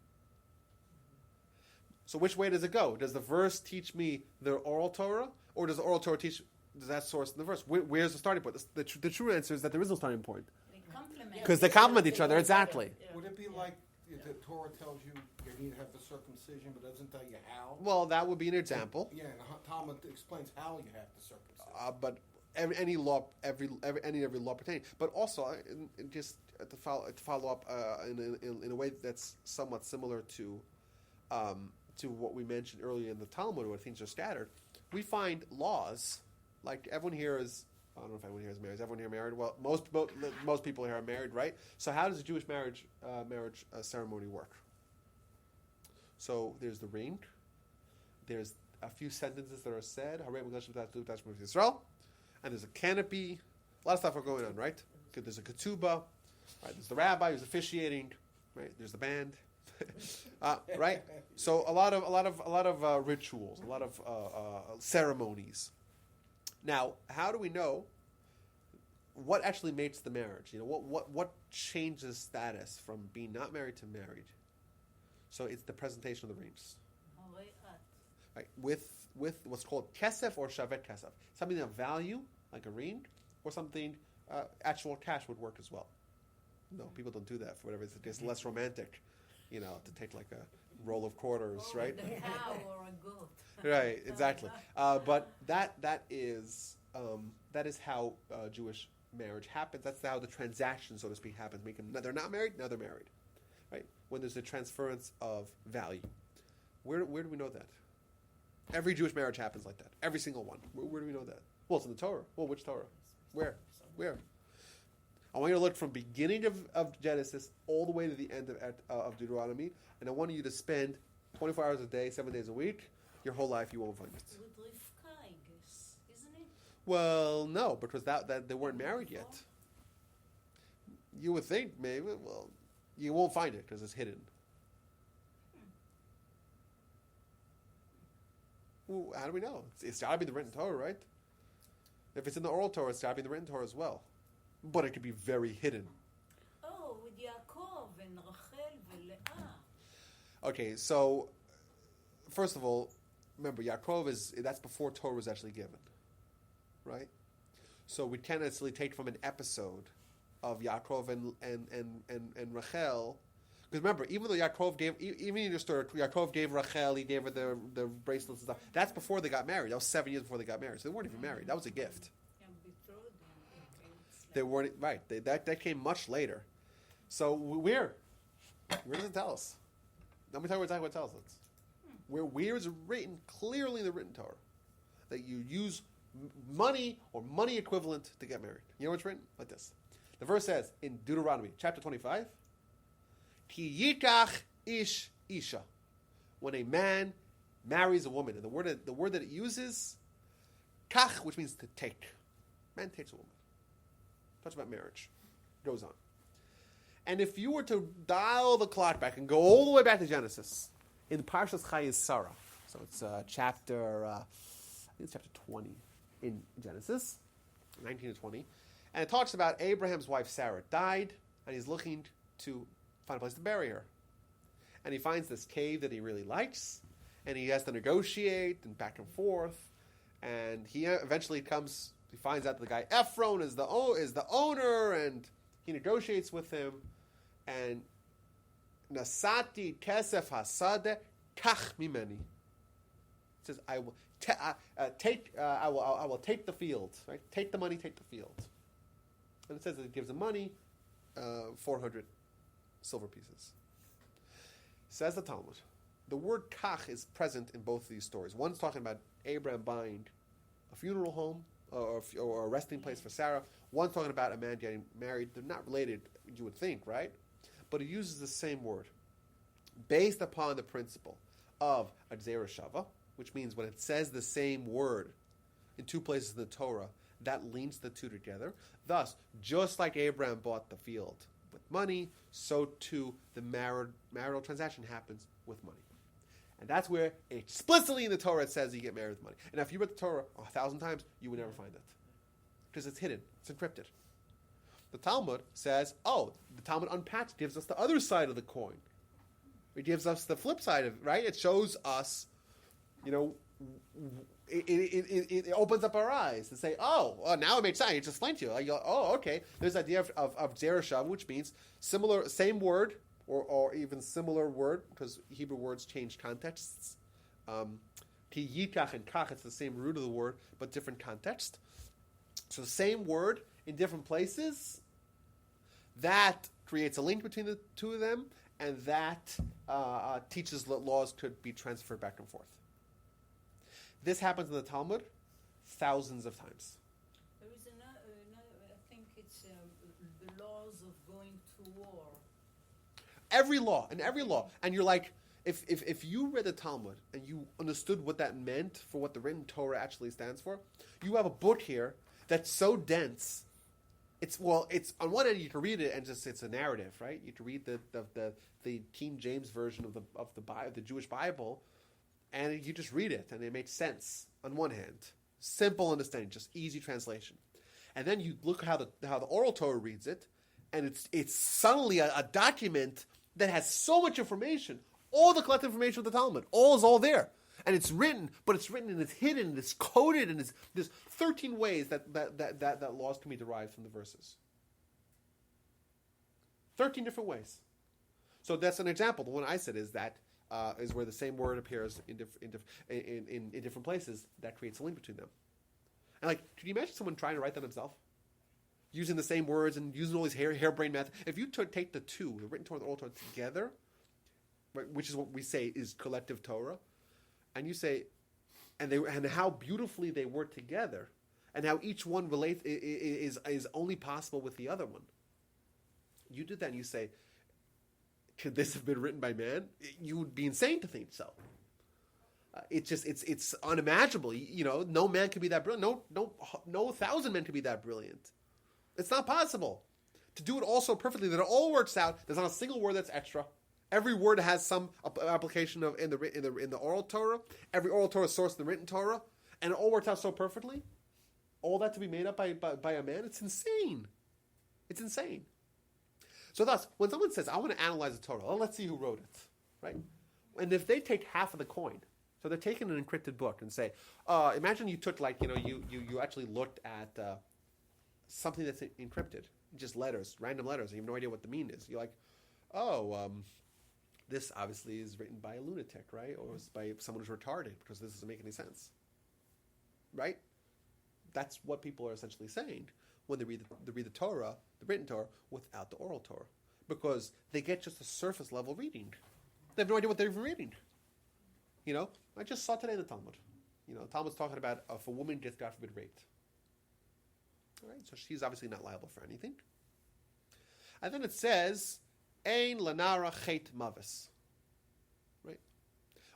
So which way does it go? Does the verse teach me the oral Torah? Or does the oral Torah teach, does that source in the verse? Where's the starting point? The true answer is that there is no starting point. They complement. Because they complement each other, exactly. Yeah. Would it be like the Torah tells you you need to have the circumcision, but doesn't tell you how? Well, that would be an example. Yeah, and Talmud explains how you have the circumcision. But any law, every law pertaining. But also, just to follow up in a way that's somewhat similar to what we mentioned earlier in the Talmud, where things are scattered. We find laws like everyone here is. I don't know if anyone here is married. Is everyone here married? Well, most people here are married, right? So how does a Jewish marriage ceremony work? So there's the ring. There's a few sentences that are said. Israel, and there's a canopy. A lot of stuff are going on, right? There's a ketubah. Right? There's the rabbi who's officiating. Right? There's the band. Right? So a lot of rituals, a lot of ceremonies. Now, how do we know what actually makes the marriage? What changes status from being not married to married? So it's the presentation of the rings, right? With what's called kesef or shavet kesef, something of value like a ring, or something actual cash would work as well. No, people don't do that for whatever. It's just less romantic, to take like a roll of quarters, right? A cow or a goat. Right, exactly. But that is how Jewish marriage happens. That's how the transaction, so to speak, happens. They're not married, now they're married, right? When there's a transference of value. Where do we know that? Every Jewish marriage happens like that. Every single one. Where do we know that? Well, it's in the Torah. Well, which Torah? Where? I want you to look from beginning of Genesis all the way to the end of Deuteronomy, and I want you to spend 24 hours a day, 7 days a week. Your whole life, you won't find it. With Rivka, I guess, isn't it? Well, no, because that they weren't married yet. You would think maybe. Well, you won't find it because it's hidden. Well, how do we know? It's got to be the written Torah, right? If it's in the oral Torah, it's got to be in the written Torah as well. But it could be very hidden. Oh, with Yaakov and Rachel and Leah. Okay, so first of all, remember Yaakov that's before Torah was actually given, right? So we can't necessarily take from an episode of Yaakov and Rachel, because remember, even though Yaakov gave, even in your story, Yaakov gave Rachel, he gave her the bracelets and stuff. That's before they got married. That was 7 years before they got married. So they weren't even married. That was a gift. And betrothed and it's They weren't right. That came much later. So where does it tell us? Let me tell you exactly what it tells us. Where is written clearly in the written Torah that you use money or money equivalent to get married. You know what's written? Like this. The verse says in Deuteronomy chapter 25, Ki yikach ish isha. When a man marries a woman, and the word that it uses, kach, which means to take. Man takes a woman. Talks about marriage. Goes on. And if you were to dial the clock back and go all the way back to Genesis, in Parshas Chayei Sarah, so it's chapter 20 in Genesis, 19 to 20, and it talks about Abraham's wife Sarah died, and he's looking to find a place to bury her. And he finds this cave that he really likes, and he has to negotiate and back and forth, and he eventually finds out that the guy Ephron is the owner, and he negotiates with him, and Nasati kesef hasade kach mimeni. It says, I will take the field. Right? Take the money, take the field. And it says that it gives him money, 400 silver pieces. Says the Talmud. The word kach is present in both of these stories. One's talking about Abraham buying a funeral home or a resting place for Sarah. One's talking about a man getting married. They're not related, you would think, right? But it uses the same word based upon the principle of Adzera Shava, which means when it says the same word in two places in the Torah, that links the two together. Thus, just like Abraham bought the field with money, so too the marital transaction happens with money. And that's where explicitly in the Torah it says you get married with money. And if you read the Torah 1,000 times, you would never find it. Because it's hidden. It's encrypted. the Talmud says, the Talmud unpacks, gives us the other side of the coin. It gives us the flip side of it, right? It shows us, it opens up our eyes to say, now it makes sense. It just explained to you. Like, okay. There's the idea of Zerushav, which means same word, or even similar word, because Hebrew words change contexts. Ki yikach and kach, it's the same root of the word, but different context. So same word in different places, that creates a link between the two of them, and that teaches that laws could be transferred back and forth. This happens in the Talmud thousands of times. There is another I think it's the laws of going to war. Every law. And you're like, if you read the Talmud and you understood what that meant for what the written Torah actually stands for, you have a book here that's so dense. It's on one end you can read it and just it's a narrative, right? You can read the King James version of the Jewish Bible, and you just read it and it makes sense on one hand, simple understanding, just easy translation, and then you look how the oral Torah reads it, and it's suddenly a document that has so much information, all the collected information of the Talmud, all there. And it's written, but it's written and it's hidden and it's coded, and there's 13 ways that laws can be derived from the verses. 13 different ways. So that's an example. The one I said is where the same word appears in different places. That creates a link between them. And can you imagine someone trying to write that himself? Using the same words and using all these harebrained methods. If you take the written Torah and the oral Torah together, which is what we say is collective Torah, and you say, and how beautifully they work together, and how each one relates is only possible with the other one. You do that, and you say, could this have been written by man? You would be insane to think so. It's unimaginable. No man could be that brilliant. No 1,000 men could be that brilliant. It's not possible to do it all so perfectly that it all works out. There's not a single word that's extra. Every word has some application in the oral Torah. Every oral Torah is sourced in the written Torah, and it all works out so perfectly. All that to be made up by a man, it's insane. It's insane. So thus, when someone says, "I want to analyze the Torah," let's see who wrote it, right? And if they take half of the coin, so they're taking an encrypted book and say, imagine you took you actually looked at something that's encrypted, just letters, random letters, and you have no idea what the meaning is. You're like, this obviously is written by a lunatic, right? Or it's by someone who's retarded, because this doesn't make any sense. Right? That's what people are essentially saying when they read the Torah, the written Torah, without the oral Torah. Because they get just a surface level reading. They have no idea what they're even reading. I just saw today in the Talmud. Talmud's talking about if a woman gets, God forbid, raped. All right, so she's obviously not liable for anything. And then it says, Ein lanara chet mavis. Right?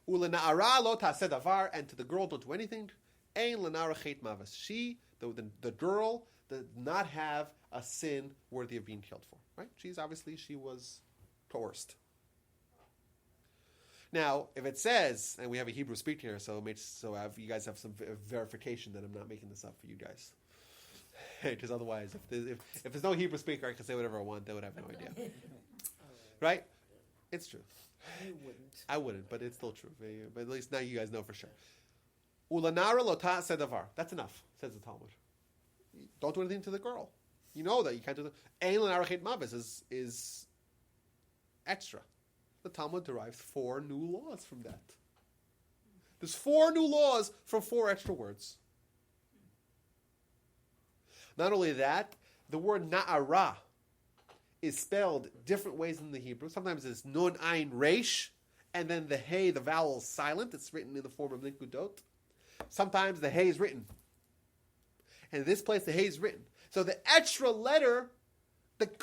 Ulanara lo ta'aseh davar, and to the girl don't do anything. Ein lanara chet mavis. She, the girl, did not have a sin worthy of being killed for. Right? She was coerced. Now, if it says, and we have a Hebrew speaker here, so you guys have some verification that I'm not making this up for you guys. Because otherwise, if there's no Hebrew speaker, I can say whatever I want. They would have no idea. Right? It's true. You wouldn't. I wouldn't, but it's still true. But at least now you guys know for sure. Ulanara lo ta'aseh davar. That's enough, says the Talmud. Don't do anything to the girl. You know that you can't do that. Ein lanara chet mavis is extra. The Talmud derives 4 new laws from that. There's 4 new laws from 4 extra words. Not only that, the word na'ara is spelled different ways in the Hebrew. Sometimes it's nun ayin resh, and then the hey, the vowel is silent. It's written in the form of linkudot. Sometimes the hey is written. And in this place, the hey is written. So the extra letter that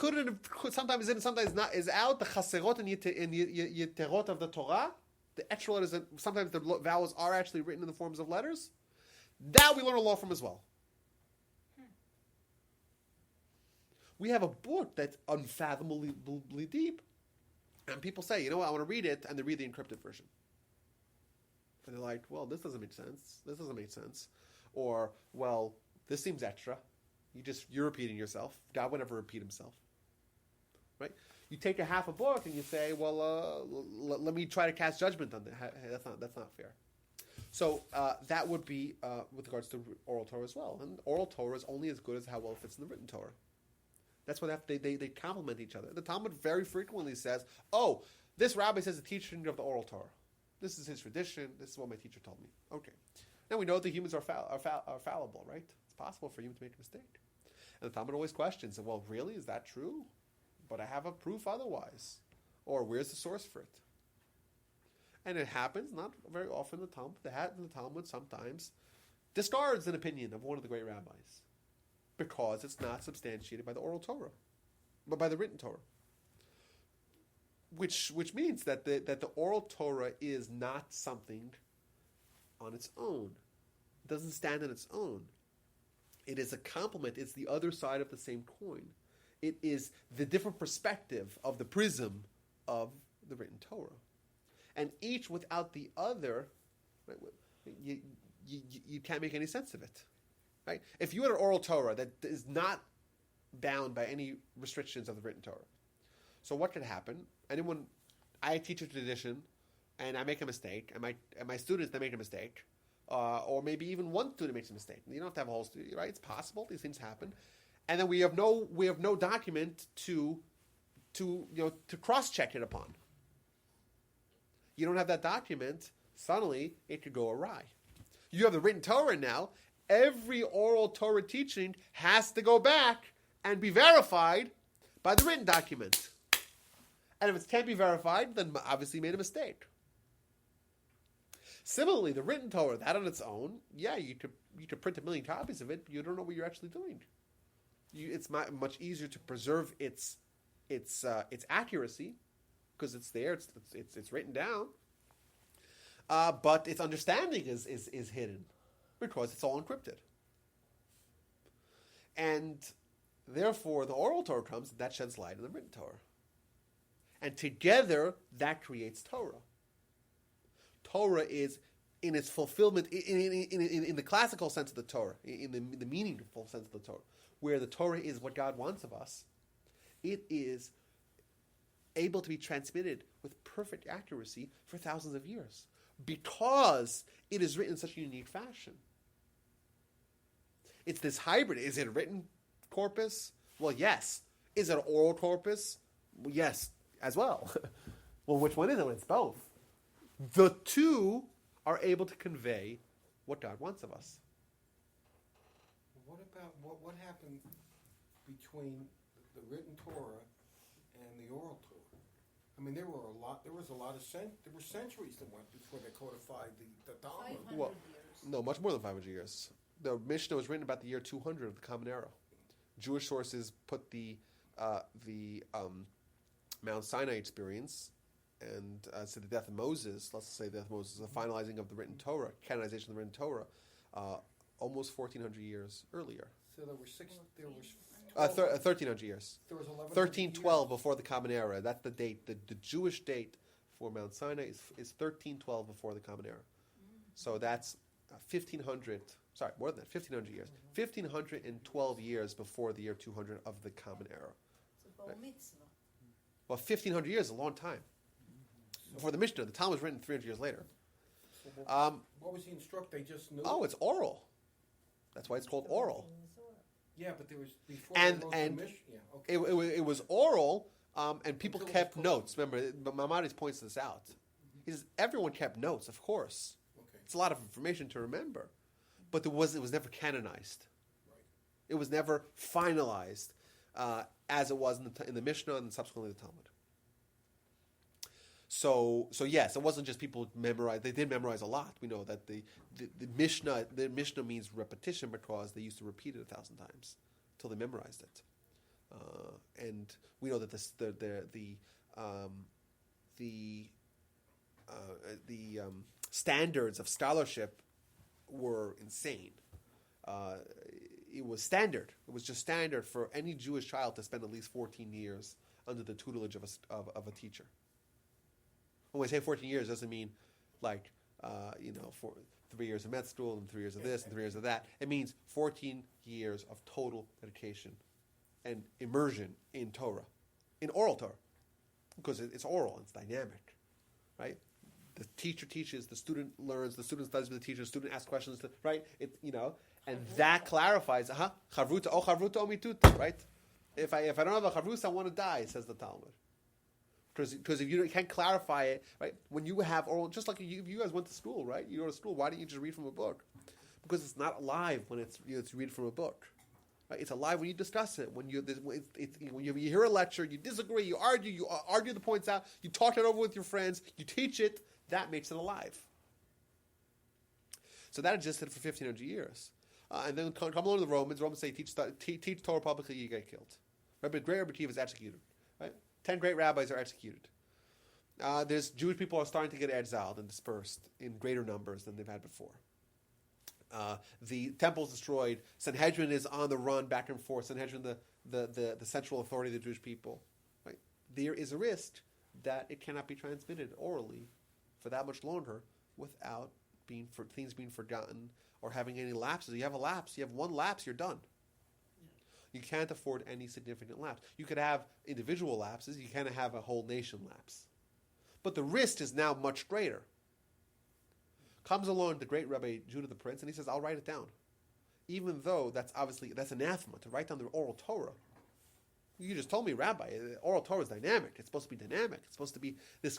sometimes is in, sometimes not, is out. The chaserot and yeterot of the Torah. The extra letters, sometimes the vowels are actually written in the forms of letters. That we learn a law from as well. We have a book that's unfathomably deep. And people say, I want to read it, and they read the encrypted version. And they're like, well, this doesn't make sense. This doesn't make sense. Or, well, this seems extra. You're repeating yourself. God would never repeat himself. Right? You take a half a book and you say, well, let me try to cast judgment on that. Hey, that's not fair. So that would be with regards to oral Torah as well. And oral Torah is only as good as how well it fits in the written Torah. That's what they complement each other. The Talmud very frequently says, oh, this rabbi says the teaching of the oral Torah. This is his tradition. This is what my teacher told me. Okay. Now we know that humans are fallible, right? It's possible for humans to make a mistake. And the Talmud always questions, well, really, is that true? But I have a proof otherwise. Or where's the source for it? And it happens, not very often in the Talmud sometimes discards an opinion of one of the great rabbis because it's not substantiated by the oral Torah, but by the written Torah. Which means that the oral Torah is not something on its own. It doesn't stand on its own. It is a complement. It's the other side of the same coin. It is the different perspective of the prism of the written Torah. And each without the other, right, you can't make any sense of it. Right? If you had an oral Torah that is not bound by any restrictions of the written Torah, so what could happen? I teach a tradition, and I make a mistake, and my students, they make a mistake, or maybe even one student makes a mistake. You don't have to have a whole student, right? It's possible. These things happen. And then we have no document to cross-check it upon. You don't have that document, suddenly it could go awry. You have the written Torah now. Every oral Torah teaching has to go back and be verified by the written document. And if it can't be verified, then obviously you made a mistake. Similarly, the written Torah, that on its own, yeah, you could print 1 million copies of it, but you don't know what you're actually doing. It's much easier to preserve its accuracy because it's there, it's written down. But its understanding is hidden because it's all encrypted. And therefore, the oral Torah comes, and that sheds light on the written Torah. And together, that creates Torah. Torah is, in its fulfillment, in the classical sense of the Torah, in the meaningful sense of the Torah, where the Torah is what God wants of us, it is able to be transmitted with perfect accuracy for thousands of years because it is written in such a unique fashion. It's this hybrid. Is it a written corpus? Well, yes. Is it an oral corpus? Well, yes, as well. Well, which one is it? It's both. The two are able to convey what God wants of us. What about what happened between the written Torah and the oral Torah? I mean, there were centuries that went before they codified the Talmud. 500 Well, years. No, much more than 500 years. The Mishnah was written about the year 200 of the Common Era. Jewish sources put the Mount Sinai experience and to the death of Moses, let's say the death of Moses, the finalizing of the written Torah, canonization of the written Torah, almost 1,400 years earlier. So there were 1,300 years. There was 1312 before the Common Era. That's the date. The Jewish date for Mount Sinai is 1312 before the Common Era. So that's 1,500. Sorry, more than that. 1,500 years. 1,512 years before the year 200 of the Common Era. It's a bar mitzvah. Well, 1,500 years is a long time. Before the Mishnah, the Talmud was written 300 years later. So what was the instruct? They just knew. Oh, it's oral. That's why it's called oral. Yeah, but there was before And- they wrote and the Mishnah. Yeah, okay. It was oral, and people Until it kept was notes. Remember, Maimonides points this out. He says everyone kept notes, of course. Okay. It's a lot of information to remember, but it was never canonized. Right. It was never finalized as it was in the Mishnah and subsequently the Talmud. So yes, it wasn't just people memorize. They did memorize a lot. We know that the Mishnah means repetition because they used to repeat it 1,000 times until they memorized it. And we know that the standards of scholarship were insane. It was standard. It was just standard for any Jewish child to spend at least 14 years under the tutelage of a teacher. When we say 14 years, it doesn't mean like, for 3 years of med school, and 3 years of this, and 3 years of that. It means 14 years of total dedication and immersion in Torah, in oral Torah, because it's oral, it's dynamic, right? The teacher teaches, the student learns, the student studies with the teacher, the student asks questions, right? And that clarifies, chavruta o mituta, right? If I don't have a chavruta, I want to die, says the Talmud. Because if you can't clarify it, right? When you have oral, just like you guys went to school, right? You go to school, why don't you just read from a book? Because it's not alive when it's read from a book. Right? It's alive when you discuss it. When you hear a lecture, you disagree, you argue the points out, you talk it over with your friends, you teach it. That makes it alive. So that existed for 1,500 years. And then come along to the Romans. Romans say, teach Torah publicly, you get killed. Rabbi Akiva is executed. Right? 10 great rabbis are executed. There's Jewish people are starting to get exiled and dispersed in greater numbers than they've had before. The temple's destroyed. Sanhedrin is on the run back and forth. Sanhedrin, the central authority of the Jewish people. Right? There is a risk that it cannot be transmitted orally for that much longer without things being forgotten or having any lapses. You have a lapse. You have one lapse, you're done. You can't afford any significant lapse. You could have individual lapses. You can't have a whole nation lapse. But the risk is now much greater. Comes along the great Rabbi Judah the Prince, and he says, I'll write it down. Even though that's anathema, to write down the oral Torah. You just told me, Rabbi, the oral Torah is dynamic. It's supposed to be dynamic. It's supposed to be this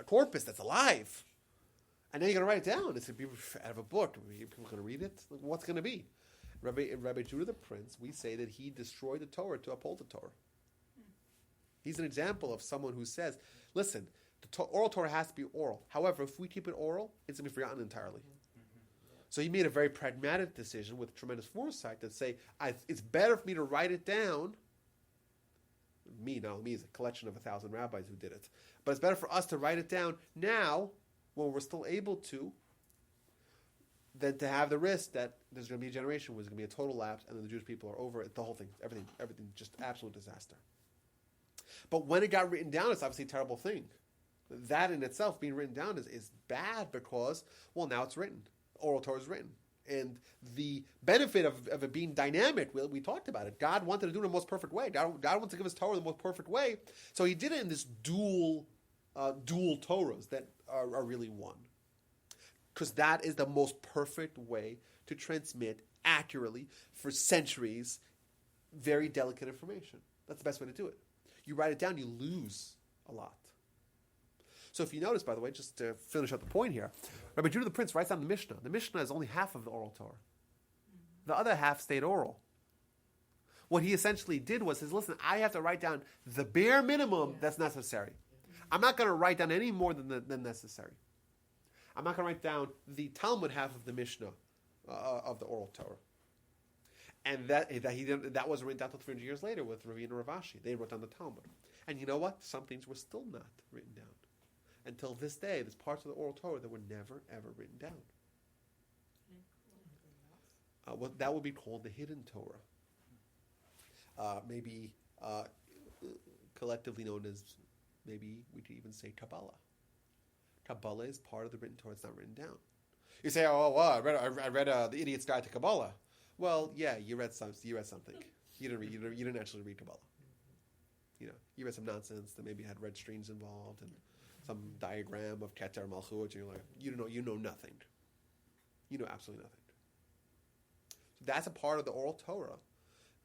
corpus that's alive. And now you're going to write it down. It's going to be out of a book. People going to read it? What's going to be? Rabbi Judah the Prince, we say that he destroyed the Torah to uphold the Torah. He's an example of someone who says, listen, the oral Torah has to be oral. However, if we keep it oral, it's going to be forgotten entirely. So he made a very pragmatic decision with tremendous foresight to say, it's better for me to write it down. Me is a collection of 1,000 rabbis who did it. But it's better for us to write it down now, when we're still able to, than to have the risk that there's going to be a generation where there's going to be a total lapse and then the Jewish people are over it, the whole thing, everything, just absolute disaster. But when it got written down, it's obviously a terrible thing. That in itself, being written down, is bad because, well, now it's written. Oral Torah is written. And the benefit of it being dynamic, we talked about it. God wanted to do it in the most perfect way. God wants to give us Torah in the most perfect way. So he did it in this dual Torahs that are really one. Because that is the most perfect way to transmit accurately for centuries very delicate information. That's the best way to do it. You write it down, you lose a lot. So if you notice, by the way, just to finish up the point here, Rabbi Judah the Prince writes down the Mishnah. The Mishnah is only half of the oral Torah. The other half stayed oral. What he essentially did was, listen, I have to write down the bare minimum that's necessary. I'm not going to write down any more than necessary. I'm not going to write down the Talmud half of the Mishnah of the oral Torah. And that was written down until 300 years later with Ravi and Rav Ashi. They wrote down the Talmud. And you know what? Some things were still not written down. Until this day, there's parts of the oral Torah that were never, ever written down. That would be called the hidden Torah. Maybe collectively known as, maybe we could even say Kabbalah. Kabbalah is part of the written Torah. It's not written down. You say, "Oh, well, I read The Idiot's Guide to Kabbalah." Well, yeah, you read something. You didn't actually read Kabbalah. You read some nonsense that maybe had red strings involved and some diagram of Keter Malchut. And you're like, you know nothing. You know absolutely nothing. So that's a part of the oral Torah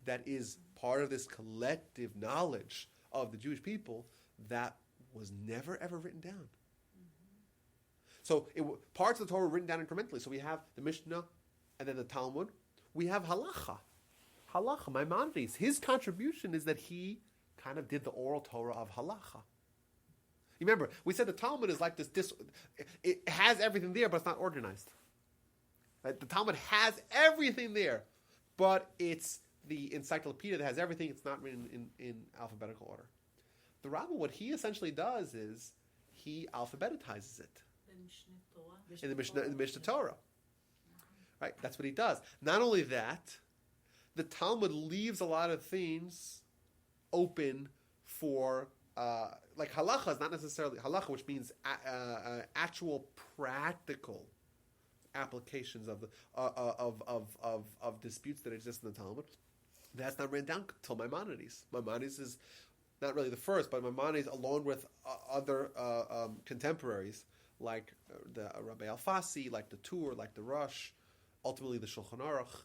that is part of this collective knowledge of the Jewish people that was never ever written down. So parts of the Torah were written down incrementally. So we have the Mishnah and then the Talmud. We have Halacha. Maimonides. His contribution is that he kind of did the oral Torah of Halacha. You remember, we said the Talmud is like this it has everything there, but it's not organized. Right? The Talmud has everything there, but it's the encyclopedia that has everything. It's not written in alphabetical order. The Rambam, what he essentially does is he alphabetizes it. In the Mishnah Torah. Right? That's what he does. Not only that, the Talmud leaves a lot of things open for like halacha is not necessarily halacha, which means actual practical applications of the of disputes that exist in the Talmud. That's not written down till Maimonides. Maimonides is not really the first, but Maimonides, along with other contemporaries like the Rabbi Alfasi, like the Tur, like the Rosh, ultimately the Shulchan Aruch,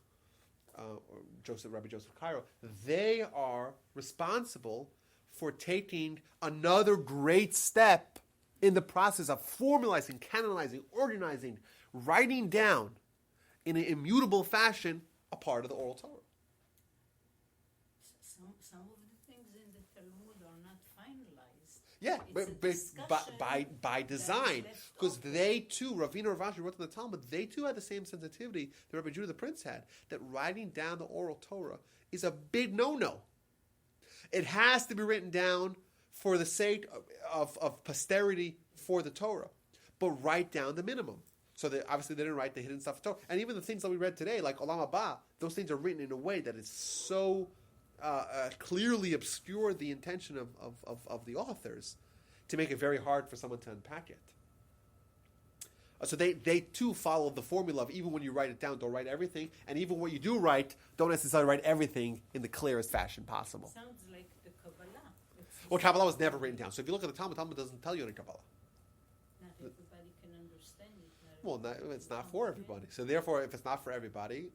Rabbi Joseph Cairo, they are responsible for taking another great step in the process of formalizing, canonizing, organizing, writing down in an immutable fashion a part of the oral Torah. Some of the things in the Talmud are not finalized. Yeah, It's by design, because they too, Ravina Rav Ashi wrote in the Talmud, they too had the same sensitivity that Rabbi Judah the Prince had, that writing down the oral Torah is a big no-no. It has to be written down for the sake of posterity for the Torah, but write down the minimum. So they obviously they didn't write the hidden stuff of Torah. And even the things that we read today, like Olam Haba, those things are written in a way that is so clearly obscure the intention of the authors to make it very hard for someone to unpack it. So they too follow the formula of even when you write it down, don't write everything, and even what you do write, don't necessarily write everything in the clearest fashion possible. Sounds like the Kabbalah. Well, Kabbalah was never written down. So if you look at the Talmud, Talmud doesn't tell you any Kabbalah. Not everybody can understand it. Well, it's not for everybody. So therefore, if it's not for everybody,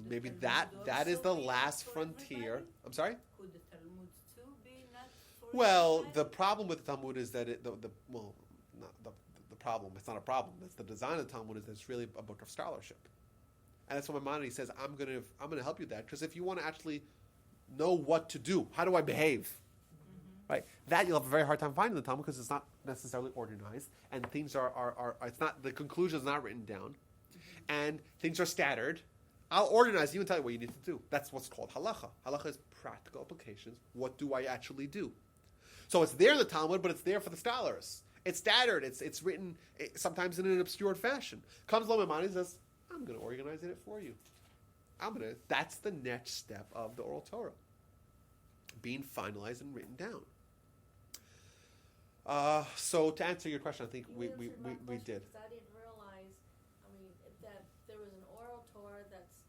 maybe that is the last frontier. I'm sorry? Could the Talmud too be not for Well, everybody? the problem with the Talmud is that the problem. It's not a problem. It's the design of the Talmud is that it's really a book of scholarship, and that's what Maimonides says. I'm gonna help you with that, because if you want to actually know what to do, how do I behave, right? That you'll have a very hard time finding in the Talmud because it's not necessarily organized, and things are it's not, the conclusion is not written down, and things are scattered. I'll organize you and tell you what you need to do. That's what's called halacha. Halacha is practical applications. What do I actually do? So it's there in the Talmud, but it's there for the scholars. It's scattered. It's written sometimes in an obscured fashion. Comes along Maimonides and says, I'm going to organize it for you. That's the next step of the oral Torah, being finalized and written down. So to answer your question, I think we did. Because I didn't realize, that there was an oral Torah that's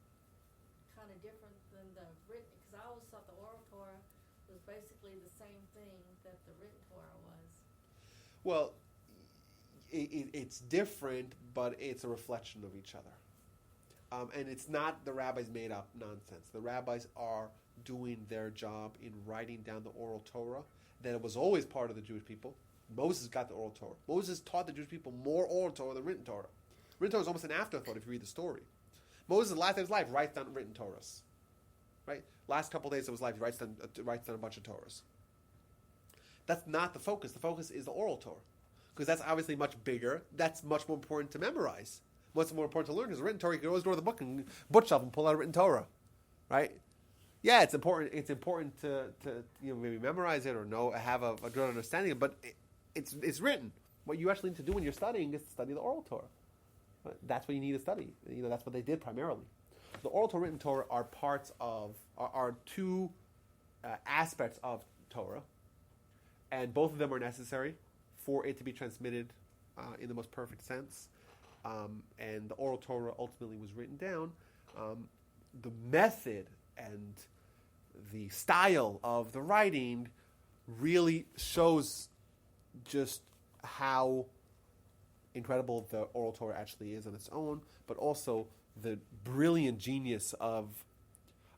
kind of different than the written. Because I always thought the oral Torah was basically the same thing that the written Torah was. Well, it's different, but it's a reflection of each other. And it's not the rabbis made up nonsense. The rabbis are doing their job in writing down the oral Torah, that it was always part of the Jewish people. Moses got the oral Torah. Moses taught the Jewish people more oral Torah than written Torah. Written Torah is almost an afterthought if you read the story. Moses, the last day of his life, writes down written Torahs. Right? Last couple of days of his life, he writes down a bunch of Torahs. That's not the focus. The focus is the oral Torah, because that's obviously much bigger. That's much more important to memorize. What's more important to learn is written Torah. You can always go to the bookshelf and pull out a written Torah, right? Yeah, it's important. It's important to maybe memorize it or have a good understanding. But it's written. What you actually need to do when you're studying is to study the oral Torah. Right? That's what you need to study. That's what they did primarily. The oral Torah, written Torah are two aspects of Torah. And both of them are necessary for it to be transmitted in the most perfect sense. And the oral Torah ultimately was written down. The method and the style of the writing really shows just how incredible the oral Torah actually is on its own, but also the brilliant genius of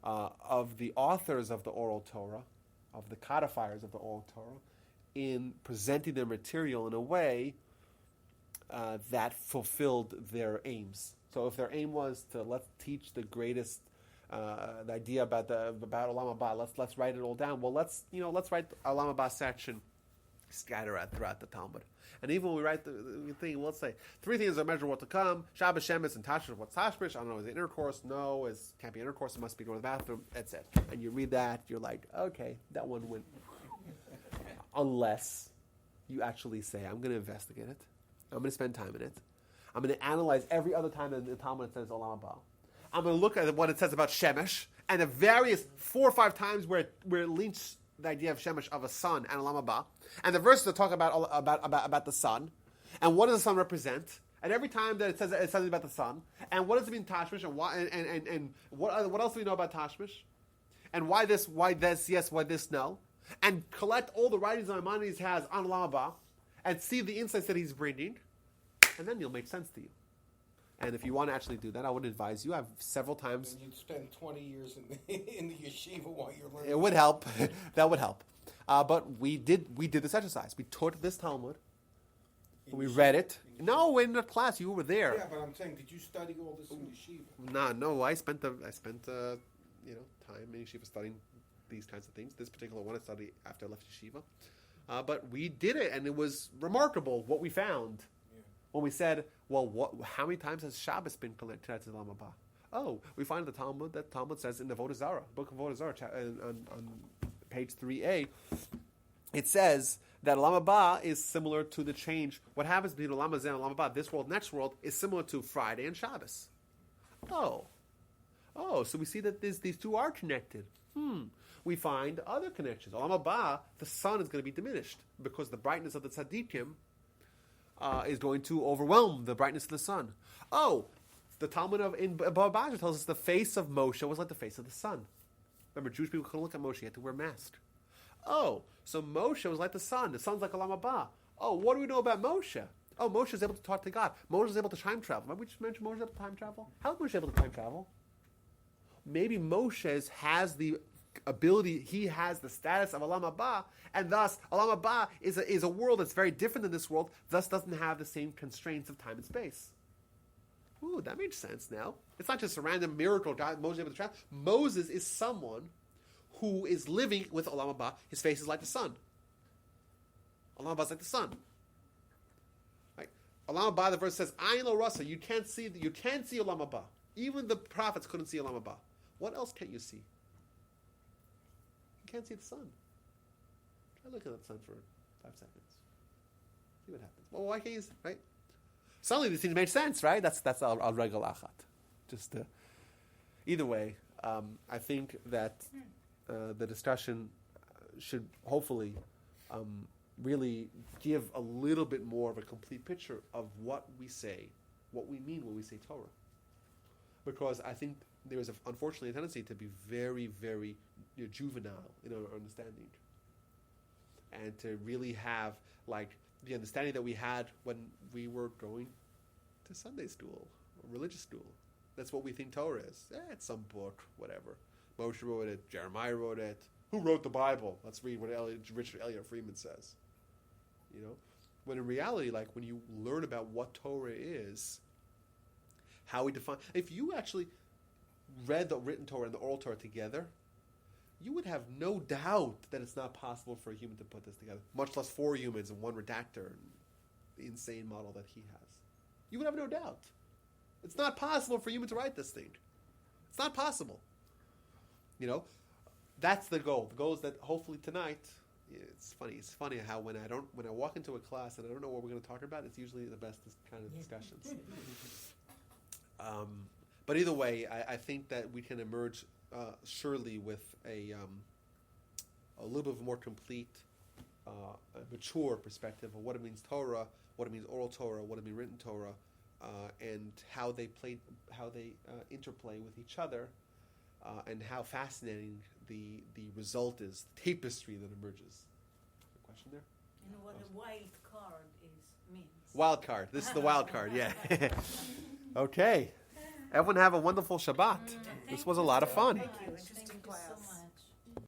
the authors of the oral Torah, of the codifiers of the oral Torah, in presenting their material in a way that fulfilled their aims. So if their aim was to let's teach the greatest, the idea about Olam Haba, let's write it all down. Well, let's write the Olam Haba section scattered throughout the Talmud. And even when we write the thing, let's say 3 things are measurable to come: Shabbos, Shemitz, and Tashrish. What's Tashrish? I don't know. Is it intercourse? No, it can't be intercourse. It must be going to the bathroom. That's it. And you read that, you're like, okay, that one went. Unless you actually say, I'm going to investigate it. I'm going to spend time in it. I'm going to analyze every other time in the Talmud it says Olam Haba. I'm going to look at what it says about Shemesh, and the various 4 or 5 times where it links the idea of Shemesh of a sun and Olam Haba, and the verses that talk about the sun, and what does the sun represent? And every time that it says something about the sun, and what does it mean Tashmish, and why, and what else do we know about Tashmish, and why this yes, why this no, and collect all the writings that Maimonides has on Olam Haba, and see the insights that he's bringing, and then it'll make sense to you. And if you want to actually do that, I would advise you. I've several times. And you'd spend 20 years in the yeshiva while you're learning. It would help. That would help. But we did this exercise. We taught this Talmud. We read it. No, in the class. You were there. Yeah, but I'm saying, did you study all this in yeshiva? No. I spent time in yeshiva studying these kinds of things. This particular one I studied after I left yeshiva. But we did it, and it was remarkable what we found. When we said, well, how many times has Shabbos been connected to Olam Haba? Oh, we find the Talmud that Talmud says in the Avodah Zarah, book of Avodah Zarah, on page 3a, it says that Olam Haba is similar to the change. What happens between Olam Hazeh and Olam Haba, this world, next world, is similar to Friday and Shabbos. Oh, so we see that these two are connected. We find other connections. Olam Haba, the sun is going to be diminished because the brightness of the tzaddikim is going to overwhelm the brightness of the sun. Oh, the Talmud in Baba Basra tells us the face of Moshe was like the face of the sun. Remember, Jewish people couldn't look at Moshe; he had to wear a mask. Oh, so Moshe was like the sun. The sun's like Olam Haba. Oh, what do we know about Moshe? Oh, Moshe is able to talk to God. Moshe is able to time travel. Remember we just mentioned Moshe is able to time travel? How is Moshe able to time travel? Maybe Moshe has the ability, he has the status of Olam Haba, and thus Olam Haba is a world that's very different than this world, thus doesn't have the same constraints of time and space. Ooh, that makes sense now. It's not just a random miracle God, Moses able to travel. Moses is someone who is living with Olam Haba. His face is like the sun. Olam Haba is like the sun. Right? Olam Haba, the verse says, Ayin lo rasa, you can't see Olam Haba. Even the prophets couldn't see Olam Haba. What else can't you see? You can't see the sun. Try looking at the sun for 5 seconds. See what happens. Well, why can't you see, right? Suddenly these things make sense, right? That's al regal achat. Just either way, I think that the discussion should hopefully really give a little bit more of a complete picture of what we say, what we mean when we say Torah. Because I think there is unfortunately a tendency to be very, very juvenile in our understanding, and to really have like the understanding that we had when we were going to Sunday school or religious school. That's what we think Torah is. It's some book, whatever. Moshe wrote it, Jeremiah wrote it. Who wrote the Bible? Let's read what Richard Elliott Freeman says. When in reality, like when you learn about what Torah is, how we define. If you actually read the written Torah and the oral Torah together, you would have no doubt that it's not possible for a human to put this together, much less 4 humans and 1 redactor and the insane model that he has. You would have no doubt. It's not possible for a human to write this thing. It's not possible. That's the goal. The goal is that hopefully tonight, it's funny how when I walk into a class and I don't know what we're going to talk about, it's usually the best kind of discussions. But either way, I think that we can emerge surely with a little bit of a more complete, mature perspective of what it means Torah, what it means oral Torah, what it means written Torah, and how they interplay with each other, and how fascinating the result is, the tapestry that emerges. A question there? And what a wild card means. Wild card. This is the wild card. Yeah. Okay. Everyone have a wonderful Shabbat. This was a lot of fun. Thank you. Thank Interesting you so class. much.